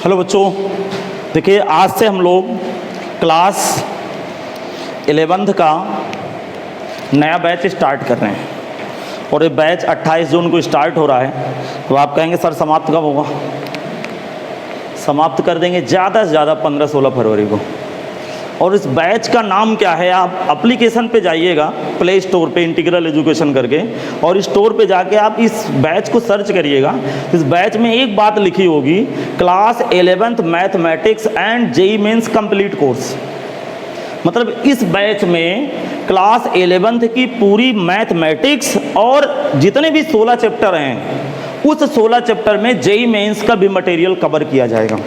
Hello बच्चों, देखिए आज से हम लोग क्लास 11th का नया बैच स्टार्ट कर रहे हैं और ये बैच 28 जून को स्टार्ट हो रहा है। तो आप कहेंगे सर समाप्त कब होगा? समाप्त कर देंगे ज़्यादा से ज़्यादा 15-16 फरवरी को। और इस बैच का नाम क्या है, आप एप्लीकेशन पे जाइएगा, प्ले स्टोर पे इंटीग्रल एजुकेशन करके, और स्टोर पे जाके आप इस बैच को सर्च करिएगा। इस बैच में एक बात लिखी होगी, class 11th mathematics and JEE mains complete course. मतलब इस बैच में क्लास 11th की पूरी मैथमेटिक्स और जितने भी 16 चैप्टर हैं, उस 16 चैप्टर में जेईई मेंस का भी मटेरियल कवर किया जाएगा।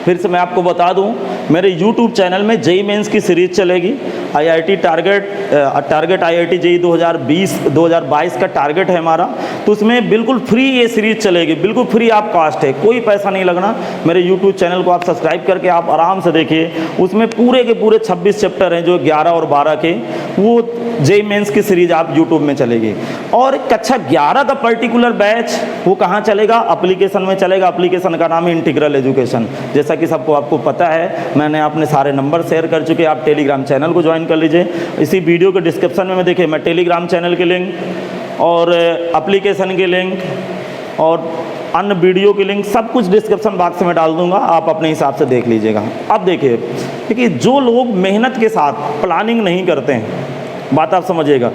फिर से मैं आपको बता दूं, मेरे YouTube चैनल में जेईई मेंस की सीरीज़ चलेगी। आईआईटी टारगेट आईआईटी जेईई 2022 का टारगेट है हमारा, तो उसमें बिल्कुल फ्री ये सीरीज़ चलेगी, बिल्कुल फ्री आप कास्ट है, कोई पैसा नहीं लगना। मेरे YouTube चैनल को आप सब्सक्राइब करके आप आराम से देखिए। उसमें पूरे के पूरे 26 चैप्टर हैं जो 11 और 12 के, वो जेईई मेंस की सीरीज़ आप YouTube में चलेगी। और कक्षा 11 का पर्टिकुलर बैच वो कहाँ चलेगा? एप्लीकेशन में चलेगा। एप्लीकेशन का नाम है इंटीग्रल एजुकेशन। जैसा कि सबको आपको पता है, मैंने अपने सारे नंबर शेयर कर चुके हैं। आप टेलीग्राम चैनल को ज्वाइन कर लीजिए। इसी वीडियो के डिस्क्रिप्शन में देखिए, मैं टेलीग्राम चैनल के लिंक और एप्लीकेशन के लिंक और अन्य वीडियो की लिंक सब कुछ डिस्क्रिप्शन बॉक्स में डाल दूंगा, आप अपने हिसाब से देख लीजिएगा। अब देखिए जो लोग मेहनत के साथ प्लानिंग नहीं करते हैं, बात आप समझिएगा,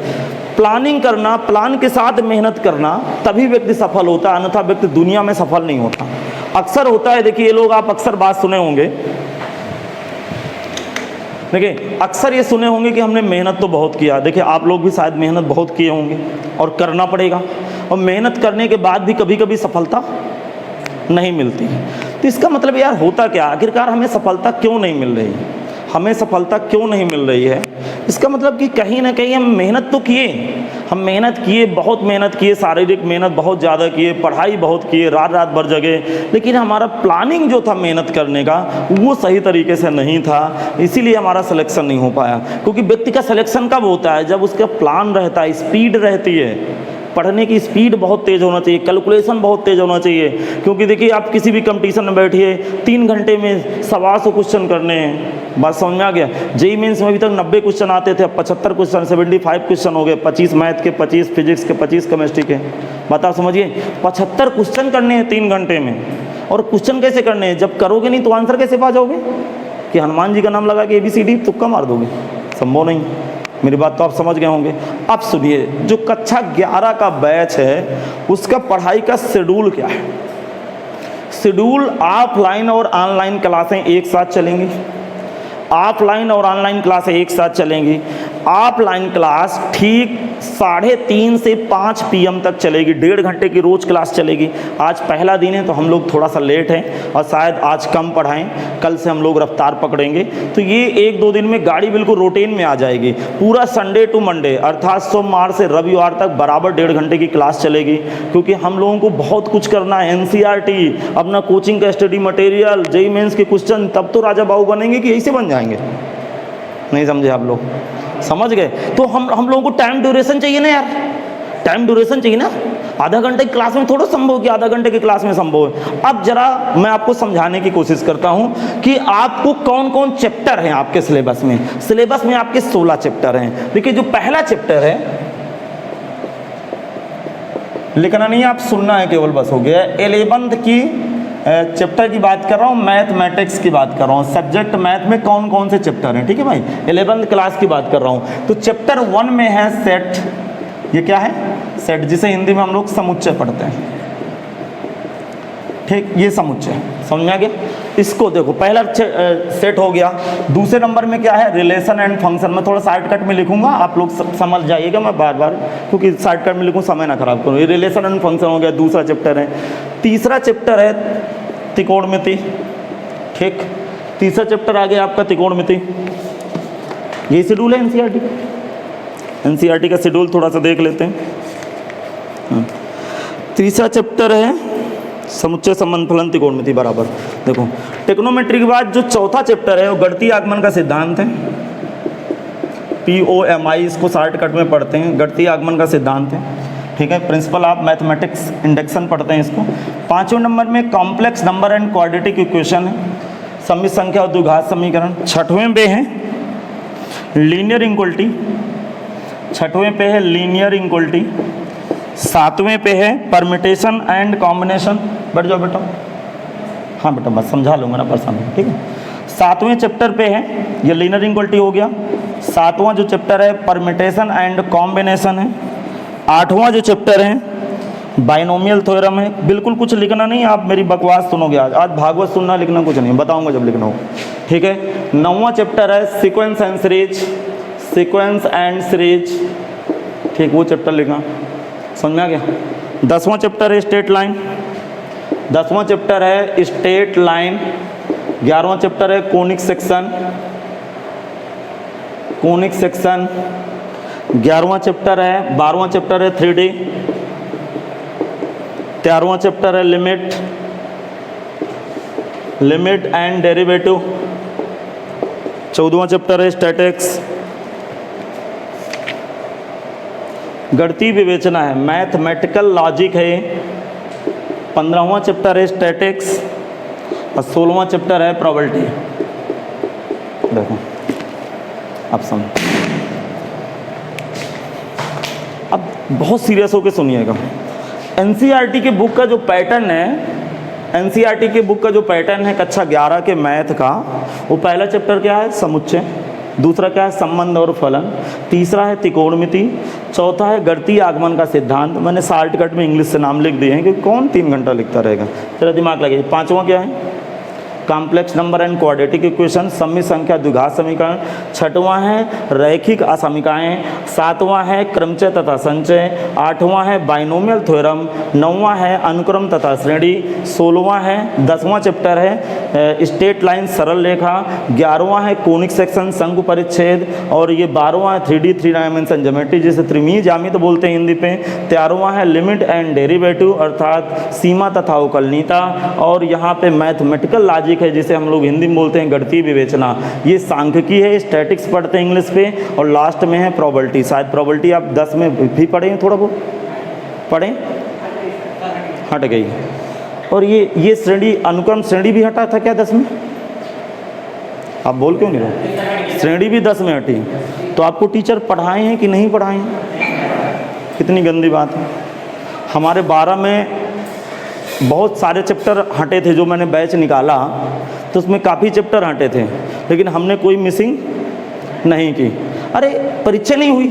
प्लानिंग करना, प्लान के साथ मेहनत करना, तभी व्यक्ति सफल होता है, अन्यथा व्यक्ति दुनिया में सफल नहीं होता। अक्सर होता है, देखिए ये लोग आप अक्सर बात सुने होंगे, देखिए अक्सर ये सुने होंगे कि हमने मेहनत तो बहुत किया। देखिए आप लोग भी शायद मेहनत बहुत किए होंगे और करना पड़ेगा, और मेहनत करने के बाद भी कभी कभी सफलता नहीं मिलती। तो इसका मतलब यार होता क्या, आखिरकार हमें सफलता क्यों नहीं मिल रही, हमें सफलता क्यों नहीं मिल रही है? इसका मतलब कि कहीं ना कहीं हम मेहनत तो किए, हम मेहनत किए, बहुत मेहनत किए, शारीरिक मेहनत बहुत ज़्यादा किए, पढ़ाई बहुत किए, रात रात भर जगे, लेकिन हमारा प्लानिंग जो था मेहनत करने का वो सही तरीके से नहीं था, इसीलिए हमारा सिलेक्शन नहीं हो पाया। क्योंकि व्यक्ति का सिलेक्शन कब होता है? जब उसका प्लान रहता है, स्पीड रहती है, पढ़ने की स्पीड बहुत तेज़ होना चाहिए, कैलकुलेशन बहुत तेज़ होना चाहिए। क्योंकि देखिए आप किसी भी कंपटीशन में बैठिए, 3 घंटे में 125 क्वेश्चन करने हैं। बात समझ में आ गया? जेईई मेंस में अभी तक 90 क्वेश्चन आते थे, अब 75 क्वेश्चन, 75 क्वेश्चन हो गए, 25 मैथ के, 25 फिजिक्स के, 25 केमिस्ट्री के। बात आप समझिए, 75 क्वेश्चन करने हैं 3 घंटे में। और क्वेश्चन कैसे करने हैं? जब करोगे नहीं तो आंसर कैसे पा जाओगे? कि हनुमान जी का नाम लगा के ABCD तुक्का मार दोगे? संभव नहीं। मेरी बात तो आप समझ गए होंगे। अब सुनिए, जो कक्षा 11 का बैच है उसका पढ़ाई का शेड्यूल क्या है। शेड्यूल ऑफलाइन और ऑनलाइन क्लासें एक साथ चलेंगी, ऑफलाइन और ऑनलाइन क्लासें एक साथ चलेंगी। ऑफलाइन क्लास ठीक 3:30 से 5 PM तक चलेगी, 1.5 घंटे की रोज़ क्लास चलेगी। आज पहला दिन है तो हम लोग थोड़ा सा लेट हैं और शायद आज कम पढ़ाएं, कल से हम लोग रफ्तार पकड़ेंगे। तो ये 1-2 दिन में गाड़ी बिल्कुल रूटीन में आ जाएगी। पूरा संडे टू मंडे अर्थात सोमवार से रविवार तक बराबर 1.5 घंटे की क्लास चलेगी। क्योंकि हम लोगों को बहुत कुछ करना है, NCERT, अपना कोचिंग का स्टडी मटेरियल, जेईई मेंस के क्वेश्चन, तब तो राजा बाबू बनेंगे कि ऐसे बन जाएंगे? नहीं समझे आप लोग? समझ गए? तो हम लोगों को टाइम ड्यूरेशन चाहिए ना यार, टाइम ड्यूरेशन चाहिए ना। आधा घंटे की क्लास में थोड़ा संभव कि आधा घंटे की क्लास में संभव है। अब जरा मैं आपको समझाने की कोशिश करता हूं कि आपको कौन कौन चैप्टर हैं आपके सिलेबस में। सिलेबस में आपके 16 चैप्टर हैं। देखिए जो पहला चैप्टर है, लिखना नहीं, आप सुनना है केवल बस, हो गया। 11th की चैप्टर की बात कर रहा हूँ, मैथमेटिक्स की बात कर रहा हूँ। सब्जेक्ट मैथ में कौन कौन से चैप्टर हैं, ठीक है भाई? 11th क्लास की बात कर रहा हूँ। तो चैप्टर 1 में है सेट। ये क्या है? सेट, जिसे हिंदी में हम लोग समुच्चय पढ़ते हैं, ठीक? ये समुच्चय समझ में आ गया? इसको देखो, पहला सेट हो गया। दूसरे नंबर में क्या है? Relation and function. मैं थोड़ा शॉर्टकट में लिखूंगा, आप लोग समझ जाइएगा, मैं बार बार क्योंकि शॉर्टकट में लिखूँ, समय ना खराब करूँ। ये रिलेशन एंड फंक्शन हो गया, दूसरा चैप्टर है। तीसरा चैप्टर है त्रिकोणमिति, ठीक? तीसरा चैप्टर आ गया आपका त्रिकोणमिति। ये शेड्यूल है NCERT का। NCERT का शेड्यूल थोड़ा सा देख लेते हैं। तीसरा चैप्टर है समुच्चय संबंध फलन त्रिकोणमिति बराबर। देखो ट्रिग्नोमेट्री के बाद जो चौथा चैप्टर है वो गणितीय आगमन का सिद्धांत है। POMI इसको शॉर्टकट में पढ़ते हैं, गणितीय आगमन का सिद्धांत है। ठीक है। प्रिंसिपल ऑफ मैथमेटिक्स इंडक्शन पढ़ते हैं इसको। 5वें नंबर में complex number and quadratic equation है, सममित संख्या और द्विघात समीकरण। 6वें पे है लीनियर इक्वलिटी, 6वें पे है लीनियर इक्वलिटी। 7वें पे है परमिटेशन एंड कॉम्बिनेशन। बैठ जाओ बेटा, हाँ बेटा बस समझा लूँगा ना परेशान, ठीक है। 7वें चैप्टर पे है, ये लीनियर इक्वलिटी हो गया। 7वां जो चैप्टर है परमिटेशन एंड कॉम्बिनेशन है। 8वां जो चैप्टर है बाइनोमियल थ्योरम है। बिल्कुल कुछ लिखना नहीं, आप मेरी बकवास सुनोगे आज भागवत सुनना, लिखना कुछ नहीं, बताऊंगा जब लिखना हो, ठीक है। 9वां चैप्टर है sequence and series, sequence and series, ठीक, वो चैप्टर लिखना, समझ में आ गया। 10वां चैप्टर है स्ट्रेट लाइन, 10वां चैप्टर है स्ट्रेट लाइन। 11वां चैप्टर है कोनिक सेक्शन, कोनिक सेक्शन। 11वां चैप्टर है, 12वां चैप्टर है 3D। 13वां चैप्टर है लिमिट, लिमिट एंड डेरिवेटिव। 14वां चैप्टर है स्टैटिक्स, गणितीय विवेचना है, मैथमेटिकल लॉजिक है। 15वां चैप्टर है स्टैटिक्स और 16वां चैप्टर है प्रोबेबिलिटी। देखो अब समझ, अब बहुत सीरियस होकर सुनिएगा। एनसीईआरटी के बुक का जो पैटर्न है, एनसीईआरटी के बुक का जो पैटर्न है कक्षा 11 के मैथ का, वो पहला चैप्टर क्या है समुच्चय, दूसरा क्या है संबंध और फलन, तीसरा है त्रिकोणमिति, चौथा है गणितीय आगमन का सिद्धांत। मैंने शॉर्टकट में इंग्लिश से नाम लिख दिए हैं क्योंकि कौन 3 घंटा लिखता रहेगा, तेरा दिमाग लगे। 5वां क्या है complex number and quadratic equation, सममित संख्या द्विघात समीकरण। 6वां है रैखिक असमिकाएँ। 7वां है क्रमचय तथा संचय। 8वां है बाइनोमियल थ्योरम। 9वां है अनुक्रम तथा श्रेणी। 16वां है 10वां चैप्टर है स्ट्रेट लाइन सरल रेखा। 11वां है कोनिक सेक्शन शंकु परिच्छेद। और ये 12वां है 3D 3 डायमेंशन ज्योमेट्री, जिसे त्रिमीय ज्यामिति बोलते हैं हिंदी पे। 13वां है लिमिट एंड डेरिवेटिव अर्थात सीमा तथा अवकलनीयता। और यहाँ पे मैथमेटिकल लॉजिक है, जिसे हम लोग हिंदी में बोलते हैं गणितीय विवेचना। ये सांख्यिकी है, स्टैटिक्स पढ़ते हैं इंग्लिश पे। और लास्ट में है प्रोबेबिलिटी। शायद प्रोबेबिलिटी आप 10 में भी पढ़े हैं, थोड़ा बहुत पढ़े, हट गई। और ये श्रेणी अनुक्रम श्रेणी भी हटा था क्या 10 में? आप बोल क्यों नहीं रहे? श्रेणी भी 10 में हटी। तो आपको टीचर पढ़ाए हैं कि नहीं पढ़ाए हैं? कितनी गंदी बात है। हमारे 12 में बहुत सारे चैप्टर हटे थे, जो मैंने बैच निकाला तो उसमें काफ़ी चैप्टर हटे थे, लेकिन हमने कोई मिसिंग नहीं की। अरे परीक्षा नहीं हुई,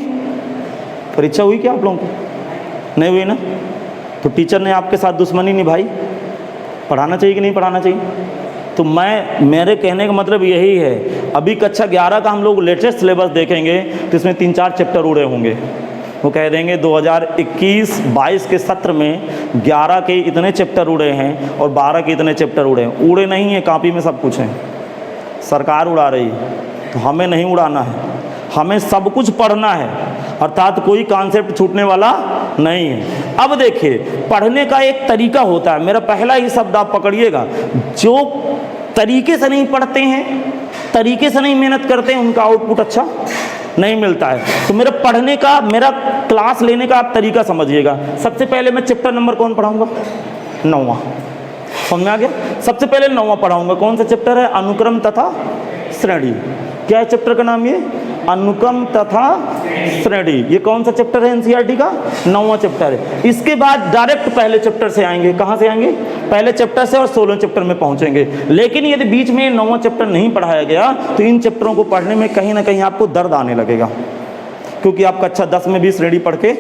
परीक्षा हुई क्या आप लोगों को? नहीं हुई ना, तो टीचर ने आपके साथ दुश्मनी निभाई। पढ़ाना चाहिए कि नहीं पढ़ाना चाहिए? तो मेरे कहने का मतलब यही है, अभी कक्षा 11 का हम लोग लेटेस्ट सिलेबस देखेंगे तो इसमें 3-4 चैप्टर उड़े होंगे। वो कह देंगे 2021-22 के सत्र में 11 के इतने चैप्टर उड़े हैं और 12 के इतने चैप्टर उड़े हैं। उड़े नहीं हैं, कॉपी में सब कुछ है, सरकार उड़ा रही है। तो हमें नहीं उड़ाना है, हमें सब कुछ पढ़ना है, अर्थात कोई कॉन्सेप्ट छूटने वाला नहीं है। अब देखिए, पढ़ने का एक तरीका होता है। मेरा पहला ही शब्द आप पकड़िएगा, जो तरीके से नहीं पढ़ते हैं, तरीके से नहीं मेहनत करते हैं, उनका आउटपुट अच्छा नहीं मिलता है। तो मेरा पढ़ने का, मेरा क्लास लेने का आप तरीका समझिएगा। सबसे पहले मैं चैप्टर नंबर कौन पढ़ाऊंगा? 9वां। समझ में आ गया? सबसे पहले 9वां पढ़ाऊंगा। कौन सा चैप्टर है? अनुक्रम तथा श्रेणी। क्या है चैप्टर का नाम? ये अनुक्रम तथा श्रेणी। ये कौन सा चैप्टर है एनसीईआरटी का? 9वां चैप्टर है। इसके बाद डायरेक्ट पहले चैप्टर से आएंगे। कहाँ से आएंगे? पहले चैप्टर से, और 16वें चैप्टर में पहुंचेंगे। लेकिन यदि बीच में 9वां चैप्टर नहीं पढ़ाया गया तो इन चैप्टरों को पढ़ने में कहीं ना कहीं आपको दर्द आने लगेगा, क्योंकि आप कक्षा 10 में भी श्रेणी पढ़ के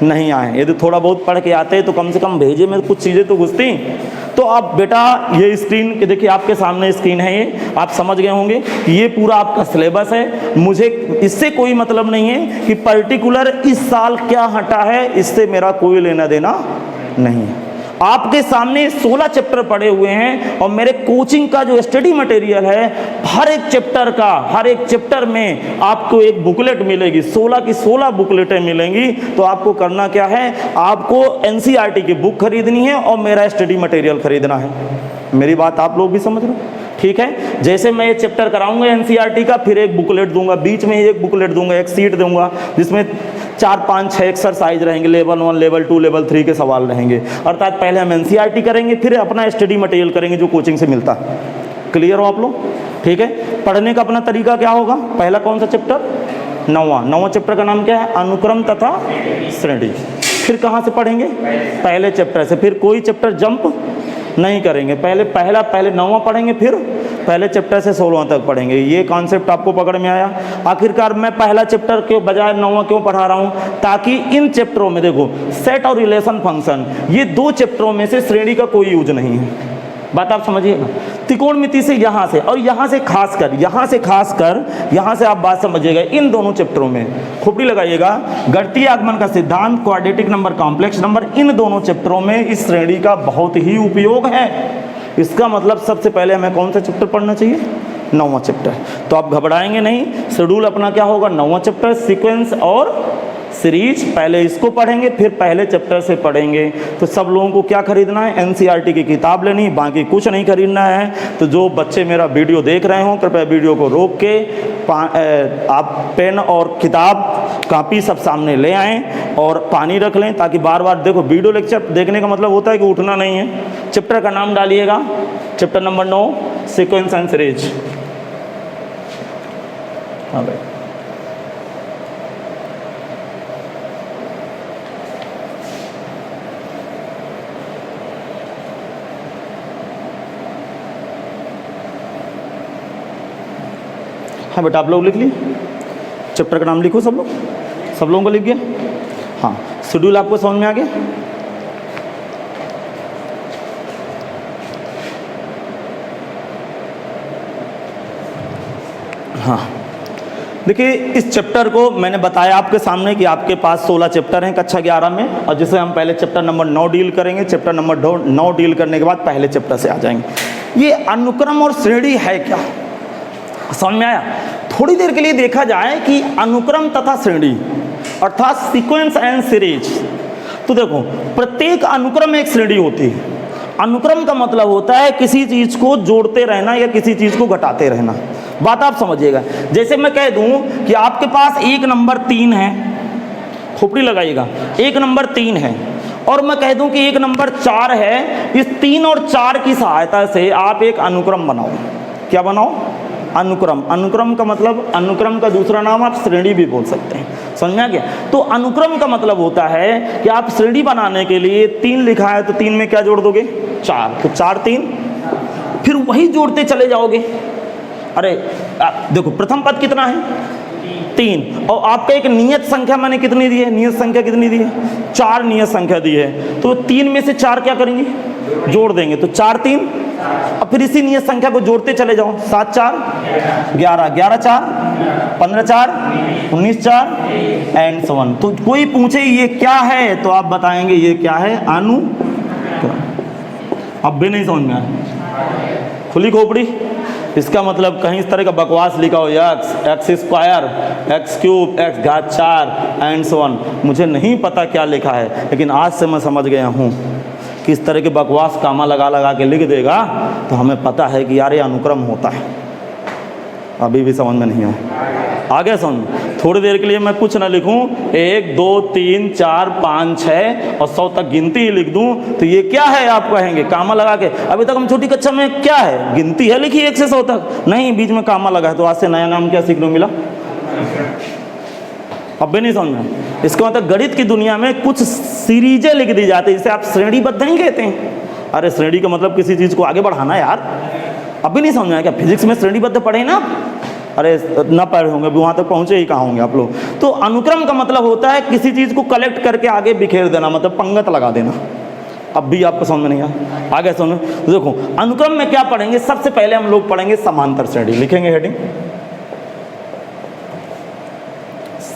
नहीं आए। यदि थोड़ा बहुत पढ़ के आते तो कम से कम भेजे में कुछ चीज़ें तो घुसती। तो अब बेटा ये स्क्रीन के देखिए, आपके सामने स्क्रीन है, ये आप समझ गए होंगे कि ये पूरा आपका सिलेबस है। मुझे इससे कोई मतलब नहीं है कि पर्टिकुलर इस साल क्या हटा है, इससे मेरा कोई लेना देना नहीं है। आपके सामने 16 चैप्टर पड़े हुए हैं और मेरे कोचिंग का जो स्टडी मटेरियल है, हर एक चैप्टर का, हर एक चैप्टर में आपको एक बुकलेट मिलेगी। 16 की 16 बुकलेटें मिलेंगी। तो आपको करना क्या है? आपको एनसीईआरटी की बुक खरीदनी है और मेरा स्टडी मटेरियल खरीदना है। मेरी बात आप लोग भी समझ रहे हो? ठीक है। जैसे मैं ये चैप्टर कराऊंगा एनसीईआरटी का, फिर एक बुकलेट दूंगा, बीच में एक बुकलेट दूंगा, एक सीट दूंगा जिसमें 4, 5, 6 एक्सरसाइज रहेंगे, लेवल 1, लेवल 2, लेवल 3 के सवाल रहेंगे। अर्थात पहले हम एनसीईआरटी करेंगे, फिर अपना स्टडी मटेरियल करेंगे जो कोचिंग से मिलता है। क्लियर हो आप लोग? ठीक है। पढ़ने का अपना तरीका क्या होगा? पहला कौन सा चैप्टर? 9वां चैप्टर का नाम क्या है? अनुक्रम तथा श्रेणी। फिर कहाँ से पढ़ेंगे? पहले चैप्टर से। फिर कोई चैप्टर जंप नहीं करेंगे, पहले 9वां पढ़ेंगे, फिर पहले चैप्टर से 16वां तक पढ़ेंगे। ये कॉन्सेप्ट आपको पकड़ में आया? आखिरकार मैं पहला चैप्टर के बजाय 9वां क्यों पढ़ा रहा हूँ? ताकि इन चैप्टरों में देखो, सेट और रिलेशन फंक्शन, ये 2 चैप्टरों में से श्रेणी का कोई यूज नहीं है। बात आप समझिएगा। त्रिकोणमिति से यहाँ से और यहाँ से खासकर, यहाँ से आप बात समझिएगा। इन दोनों चैप्टरों में खोपड़ी लगाइएगा। गणितीय आगमन का सिद्धांत, क्वाड्रेटिक नंबर, कॉम्प्लेक्स नंबर, इन दोनों चैप्टरों में इस श्रेणी का बहुत ही उपयोग है। इसका मतलब सबसे पहले हमें कौन सा चैप्टर पढ़ना चाहिए? 9वां चैप्टर। तो आप घबराएंगे नहीं। शेड्यूल अपना क्या होगा? 9वां चैप्टर, सीक्वेंस और सीरीज। पहले इसको पढ़ेंगे, फिर पहले चैप्टर से पढ़ेंगे। तो सब लोगों को क्या खरीदना है? एनसीईआरटी की किताब लेनी, बाकी कुछ नहीं खरीदना है। तो जो बच्चे मेरा वीडियो देख रहे हो, कृपया वीडियो को रोक के आप पेन और किताब, कॉपी सब सामने ले आएँ और पानी रख लें, ताकि बार बार देखो, वीडियो लेक्चर देखने का मतलब होता है कि उठना नहीं है। चैप्टर का नाम डालिएगा, chapter number 9, sequence and series. हाँ भाई, हाँ बेटा, आप लोग लिख लिए? चैप्टर का नाम लिखो सब लोगों को लिख गया? हाँ, शेड्यूल आपको समझ में आ गया? हाँ, देखिए, इस चैप्टर को मैंने बताया आपके सामने कि आपके पास 16 चैप्टर हैं कक्षा 11 में, और जिसे हम पहले चैप्टर नंबर 9 डील करेंगे। चैप्टर नंबर 9 डील करने के बाद पहले चैप्टर से आ जाएंगे। ये अनुक्रम और श्रेणी है क्या, समझ में आया? थोड़ी देर के लिए देखा जाए कि अनुक्रम तथा श्रेणी अर्थात सीक्वेंस एंड सीरीज। तो देखो, प्रत्येक अनुक्रम एक श्रेणी होती है। अनुक्रम का मतलब होता है किसी चीज को जोड़ते रहना या किसी चीज को घटाते रहना। बात आप समझिएगा। जैसे मैं कह दूं कि आपके पास 1 नंबर 3 है, खोपड़ी लगाइएगा, 1 नंबर 3 है, और मैं कह दूं कि 1 नंबर 4 है। इस 3 और 4 की सहायता से आप एक अनुक्रम बनाओ। क्या बनाओ? अनुक्रम। अनुक्रम का मतलब, अनुक्रम का दूसरा नाम आप श्रेणी भी बोल सकते हैं। समझ में आ गया? तो अनुक्रम का मतलब होता है कि आप श्रेणी बनाने के लिए 3 लिखा है, तो 3 में क्या जोड़ दोगे? 4। तो 4, 3, फिर वही जोड़ते चले जाओगे। अरे देखो, प्रथम पद कितना है? 3, और आपका एक नियत संख्या मैंने कितनी दी है? नियत संख्या कितनी दी है? 4 नियत संख्या दी है। तो 3 में से 4 क्या करेंगे? जोड़ देंगे। तो 4, 3, अब फिर इसी नियत संख्या को जोड़ते चले जाओ। 7, 4, 11, 11, 4, 15, 4, 19, 4 एंड so on। तो कोई पूछे ये क्या है, तो आप बताएंगे ये क्या है? अनुक्रम। अब भी नहीं समझ में आया? खुली खोपड़ी। इसका मतलब कहीं इस तरह का बकवास लिखा हो, x square, x cube, x घात 4 एंड so on। मुझे नहीं पता क्या लिखा है, लेकिन आज से मैं समझ गया हूँ कि इस तरह के बकवास कामा लगा के लिख देगा तो हमें पता है कि यार ये अनुक्रम होता है। अभी भी समझ में नहीं आया? आगे समझ। थोड़ी देर के लिए मैं कुछ ना लिखूं, 1, 2, 3, 4, 5, 6 और 100 तक गिनती ही लिख दूं, तो ये क्या है आप कहेंगे? कामा लगा के। अभी तक हम छोटी कक्षा में क्या है? गिनती है लिखी 1 से 100 तक, नहीं, बीच में कामा लगा है। तो आज से नया नाम क्या सीखने को मिला? अब भी नहीं समझ में? इसका मतलब गणित की दुनिया में कुछ सीरीजें लिख दी जाती है, जिसे आप श्रेणीबद्ध नहीं कहते हैं। अरे श्रेणी का मतलब किसी चीज़ को आगे बढ़ाना यार। अब भी नहीं समझ में आया क्या? फिजिक्स में श्रेणीबद्ध पढ़े ना? अरे ना पढ़े होंगे, वहाँ तक पहुँचे ही कहाँ होंगे आप लोग। तो अनुक्रम का मतलब होता है किसी चीज़ को कलेक्ट करके आगे बिखेर देना, मतलब पंगत लगा देना। अब भी आपको समझ में नहीं आया? आगे सुनो। देखो, अनुक्रम में क्या पढ़ेंगे? सबसे पहले हम लोग पढ़ेंगे समांतर श्रेणी। लिखेंगे हेडिंग,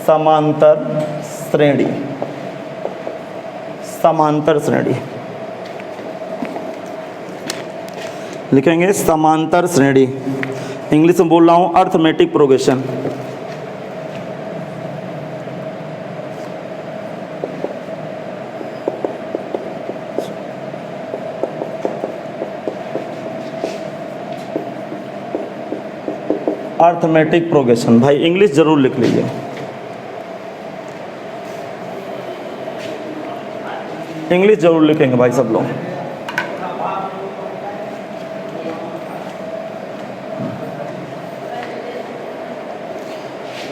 समांतर श्रेणी। समांतर श्रेणी लिखेंगे, समांतर श्रेणी। इंग्लिश में बोल रहा हूं, अर्थमेटिक प्रोग्रेशन। Arithmetic progression. भाई इंग्लिश जरूर लिख लीजिए। इंग्लिश जरूर लिखेंगे भाई सब लोग।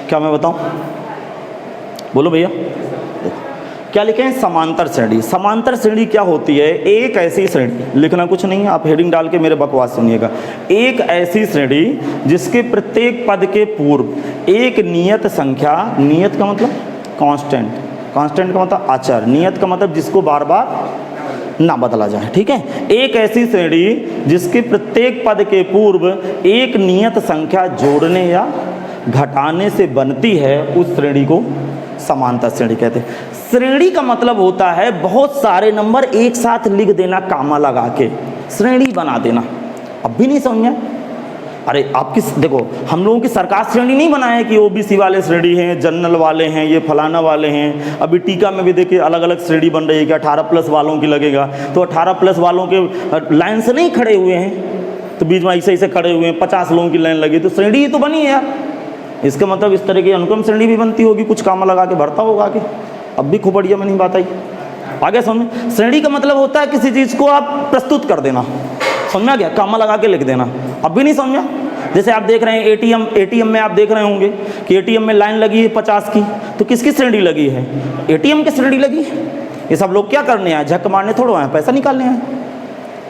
क्या मैं बताऊं? बोलो भैया। क्या लिखे हैं? समांतर श्रेणी। समांतर श्रेणी क्या होती है? एक ऐसी श्रेणी, लिखना कुछ नहीं है, आप हेडिंग डाल के मेरे बकवास सुनिएगा। एक ऐसी श्रेणी जिसके प्रत्येक पद के पूर्व एक नियत संख्या, नियत का मतलब कांस्टेंट, कांस्टेंट का मतलब अचर, नियत का मतलब जिसको बार बार ना बदला जाए, ठीक है। एक ऐसी श्रेणी जिसके प्रत्येक पद के पूर्व एक नियत संख्या जोड़ने या घटाने से बनती है, उस श्रेणी को समांतर श्रेणी कहते हैं। श्रेणी का मतलब होता है बहुत सारे नंबर एक साथ लिख देना, कामा लगा के श्रेणी बना देना। अब भी नहीं समझ में? अरे आपकी देखो, हम लोगों की सरकार श्रेणी नहीं बनाए है कि ओबीसी वाले श्रेणी हैं, जनरल वाले हैं, ये फलाना वाले हैं। अभी टीका में भी देखिए अलग अलग श्रेणी बन रही है कि 18+ वालों की लगेगा, तो 18+ वालों के लाइन से नहीं खड़े हुए हैं, तो बीच में ऐसे ऐसे खड़े हुए हैं, 50 लोगों की लाइन लगी, तो श्रेणी ही तो बनी है यार। इसका मतलब इस तरह की अनुक्रम श्रेणी भी बनती होगी, कुछ कामा लगा के भरता होगा आगे। अब भी खोपड़िया में नहीं बात आई, आगे समझ। श्रेणी का मतलब होता है किसी चीज़ को आप प्रस्तुत कर देना, समझ में आ गया? कामा लगा के लिख देना। अब भी नहीं समझा? जैसे आप देख रहे हैं एटीएम में आप देख रहे होंगे कि एटीएम में लाइन लगी है 50 की, तो किसकी श्रेणी लगी है? एटीएम की श्रेणी लगी है। ये सब लोग क्या करने आए? झक मारने थोड़ा आए, पैसा निकालने आए।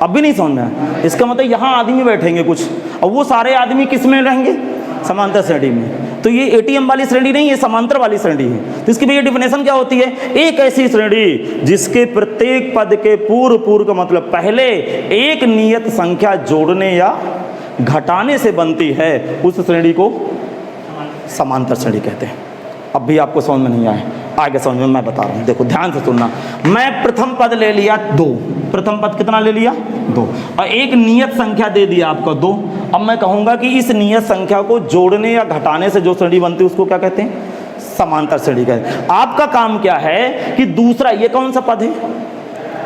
अब भी नहीं समझ में? इसका मतलब यहाँ आदमी बैठेंगे कुछ, और वो सारे आदमी किस में रहेंगे? समांतर श्रेणी में। तो ये एटीएम वाली श्रेणी नहीं, ये समांतर वाली श्रेणी है। तो इसकी भैया डिफिनेशन क्या होती है? एक ऐसी श्रेणी जिसके प्रत्येक पद के पूर्व का मतलब पहले एक नियत संख्या जोड़ने या घटाने से बनती है, उस श्रेणी को समांतर श्रेणी कहते हैं। अब भी आपको समझ में नहीं आया? आगे समझ में मैं बता रहा हूँ, देखो ध्यान से सुनना। मैं प्रथम पद ले लिया 2, प्रथम पद कितना ले लिया? 2, और एक नियत संख्या दे दिया आपको 2। अब मैं कहूँगा कि इस नियत संख्या को जोड़ने या घटाने से जो श्रेणी बनती है उसको क्या कहते हैं? समांतर श्रेणी कहते हैं। आपका काम क्या है कि दूसरा, ये कौन सा पद है?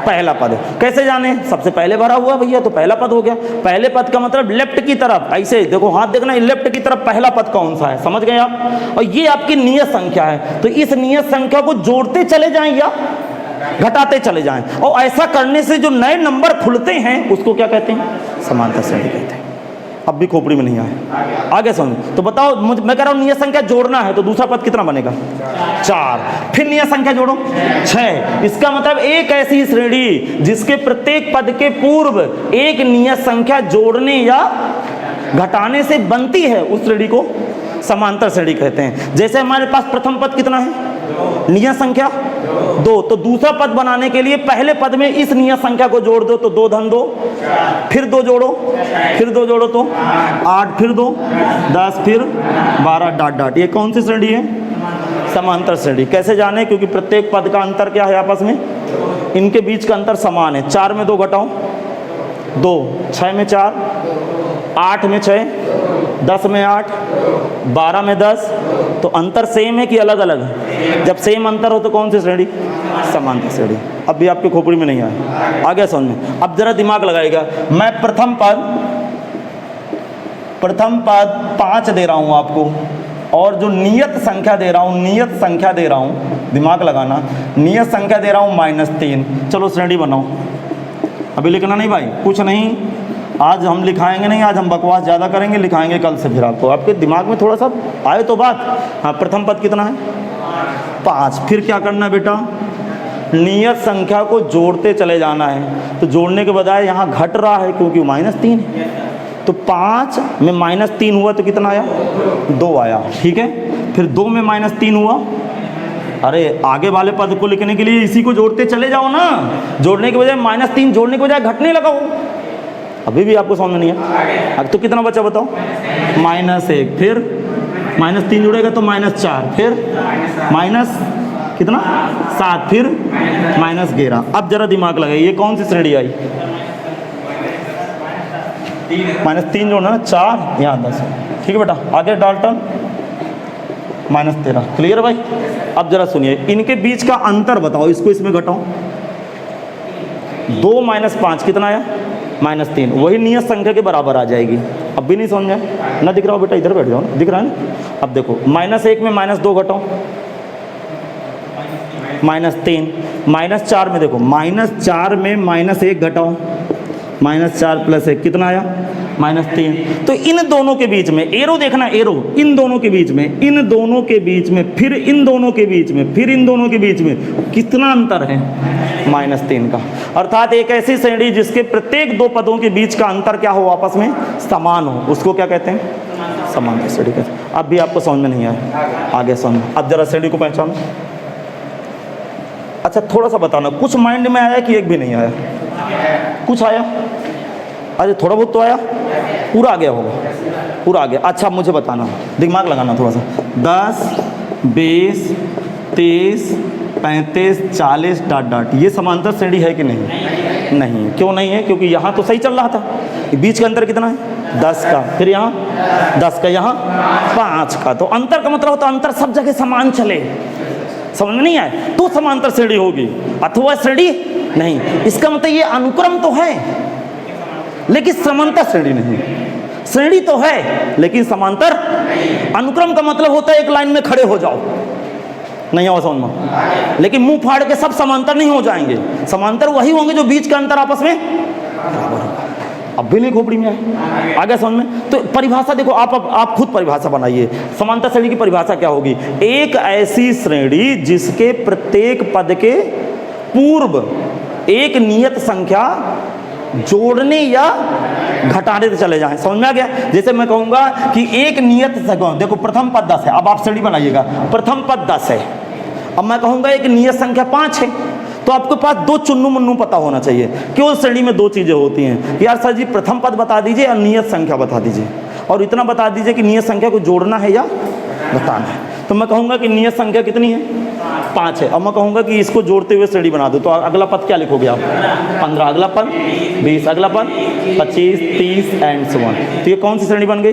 पहला पद है। कैसे जाने? सबसे पहले भरा हुआ भैया, तो पहला पद हो गया। पहले पद का मतलब लेफ्ट की तरफ, ऐसे देखो हाथ देखना, लेफ्ट की तरफ पहला पद कौन सा है, समझ गए आप? और ये आपकी नियत संख्या है, तो इस नियत संख्या को जोड़ते चले जाएं या घटाते चले जाएं, और ऐसा करने से जो नए नंबर खुलते हैं उसको क्या कहते हैं? समांतर श्रेणी कहते हैं। अब भी खोपड़ी में नहीं आए, आगे समझ। तो बताओ, मैं कह रहा हूँ नियत संख्या जोड़ना है, तो दूसरा पद कितना बनेगा? 4। फिर नियत संख्या जोड़ो 6। इसका मतलब एक ऐसी श्रेणी जिसके प्रत्येक पद के पूर्व एक नियत संख्या जोड़ने या घटाने से बनती है, उस श्रेणी को समांतर श्रेणी कहते हैं। जैसे हमारे पास प्रथम पद कितना है? नियत संख्या 2, तो दूसरा पद बनाने के लिए पहले पद में इस नियत संख्या को जोड़ दो, तो 2 धन 2, फिर 2 जोड़ो, फिर 2 जोड़ो तो 8, फिर 2 10, फिर 12 डॉट डॉट। ये कौन सी श्रेणी है? समांतर श्रेणी। कैसे जाने? क्योंकि प्रत्येक पद का अंतर क्या है आपस में? इनके बीच का अंतर समान है। 4 में 2 घटाओ 2, 6 में 4, 8 में 6, 10 में 8, 12 में 10, तो अंतर सेम है कि अलग अलग है? जब सेम अंतर हो तो कौन सी श्रेणी? समांतर श्रेणी। अब भी आपके खोपड़ी में नहीं आया, आगे समझ में। अब जरा दिमाग लगाएगा। मैं प्रथम पद 5 दे रहा हूँ आपको, और जो नियत संख्या दे रहा हूँ, दिमाग लगाना, नियत संख्या दे रहा हूँ -3। चलो श्रेणी बनाओ। अभी लिखना नहीं भाई, कुछ नहीं, आज हम लिखाएंगे नहीं, आज हम बकवास ज़्यादा करेंगे, लिखाएंगे कल से। फिर आपको आपके दिमाग में थोड़ा सा आए तो बात। हाँ, प्रथम पद कितना है? 5। फिर क्या करना है बेटा? नियत संख्या को जोड़ते चले जाना है। तो जोड़ने के बजाय यहाँ घट रहा है क्योंकि -3 है, तो 5 में -3 हुआ तो कितना आया? 2 आया, ठीक है। फिर 2 में -3 हुआ, अरे आगे वाले पद को लिखने के लिए इसी को जोड़ते चले जाओ ना। जोड़ने के बजाय -3 जोड़ने के बजाय घटने लगाओ। अभी भी आपको समझ में नहीं है? अब तो कितना बचा बताओ? -1, फिर -3 जुड़ेगा तो -4, फिर माइनस कितना? 7, फिर -11। अब जरा दिमाग लगाइए, ये कौन सी श्रेणी आई? -3 जोड़ना ना, 4 यहाँ 10, ठीक है बेटा। आगे डाल्टन -13, क्लियर भाई? अब जरा सुनिए, इनके बीच का अंतर बताओ, इसको इसमें घटाओ। 2 - 5 कितना आया? -3। वही नियत संख्या के बराबर आ जाएगी। अब भी नहीं समझ में ना? दिख रहा हो बेटा? इधर बैठ जाओ ना, दिख रहा है ना? अब देखो, -1 में -2 घटाओ, -3, -4 में देखो, -4 में -1 घटाओ, -4 + 1 कितना आया? -3। तो इन दोनों के बीच में एरो देखना, एरो इन दोनों के बीच में, इन दोनों के बीच में, फिर इन दोनों के बीच में, फिर इन दोनों के बीच में कितना अंतर है? -3 का। अर्थात एक ऐसी श्रेणी जिसके प्रत्येक दो पदों के बीच का अंतर क्या हो? आपस में समान हो, उसको क्या कहते हैं? समांतर श्रेणी कहते हैं। अब भी आपको समझ में नहीं आया, आगे समझ। अब जरा श्रेणी को पहचानो। अच्छा थोड़ा सा बताना, कुछ माइंड में आया कि एक भी नहीं आया? कुछ आया? अरे थोड़ा बहुत तो आया, पूरा आ गया होगा, पूरा आ गया। अच्छा मुझे बताना, दिमाग लगाना थोड़ा सा। 10, 20, 30, 35, 40 ... ये समांतर श्रेणी है कि नहीं? नहीं। क्यों नहीं है? क्योंकि यहाँ तो सही चल रहा था। बीच का अंतर कितना है? 10 का, फिर यहाँ 10 का, यहाँ 5 का। तो अंतर का मतलब होता है अंतर सब जगह समान चले। समझ में नहीं आए तो समांतर श्रेणी होगी, अथवा श्रेणी नहीं। इसका मतलब ये अनुक्रम तो है लेकिन समांतर श्रेणी नहीं। श्रेणी तो है लेकिन समांतर। अनुक्रम का मतलब होता है एक लाइन में खड़े हो जाओ, नहीं आओ समझ में, लेकिन मुंह फाड़ के सब समांतर नहीं हो जाएंगे। समांतर वही होंगे जो बीच का अंतर आपस में बराबर होगा। अब भी नहीं खोपड़ी में आए, आगे समझ में। तो परिभाषा देखो, आप खुद परिभाषा बनाइए। समांतर श्रेणी की परिभाषा क्या होगी? एक ऐसी श्रेणी जिसके प्रत्येक पद के पूर्व एक नियत संख्या जोड़ने या घटाने से चले जाएं। समझ में आ गया? जैसे मैं कहूंगा कि एक नियत संख्या, देखो प्रथम पद 10 है, अब आप श्रेणी बनाइएगा। प्रथम पद 10 है, अब मैं कहूंगा एक नियत संख्या 5 है, तो आपके पास दो चुन्नू मुन्नू पता होना चाहिए। क्यों? श्रेणी में दो चीजें होती हैं यार सर जी, प्रथम पद बता दीजिए और नियत संख्या बता दीजिए, और इतना बता दीजिए कि नियत संख्या को जोड़ना है या घटाना है। तो मैं कहूंगा कि नियत संख्या कितनी है? 5 है। अब मैं कहूंगा कि इसको जोड़ते हुए श्रेणी बना दो, तो अगला पद क्या लिखोगे आप? 15, अगला पद 20, अगला पद 25, 30 एंड सो ऑन। तो ये कौन सी श्रेणी बन गई?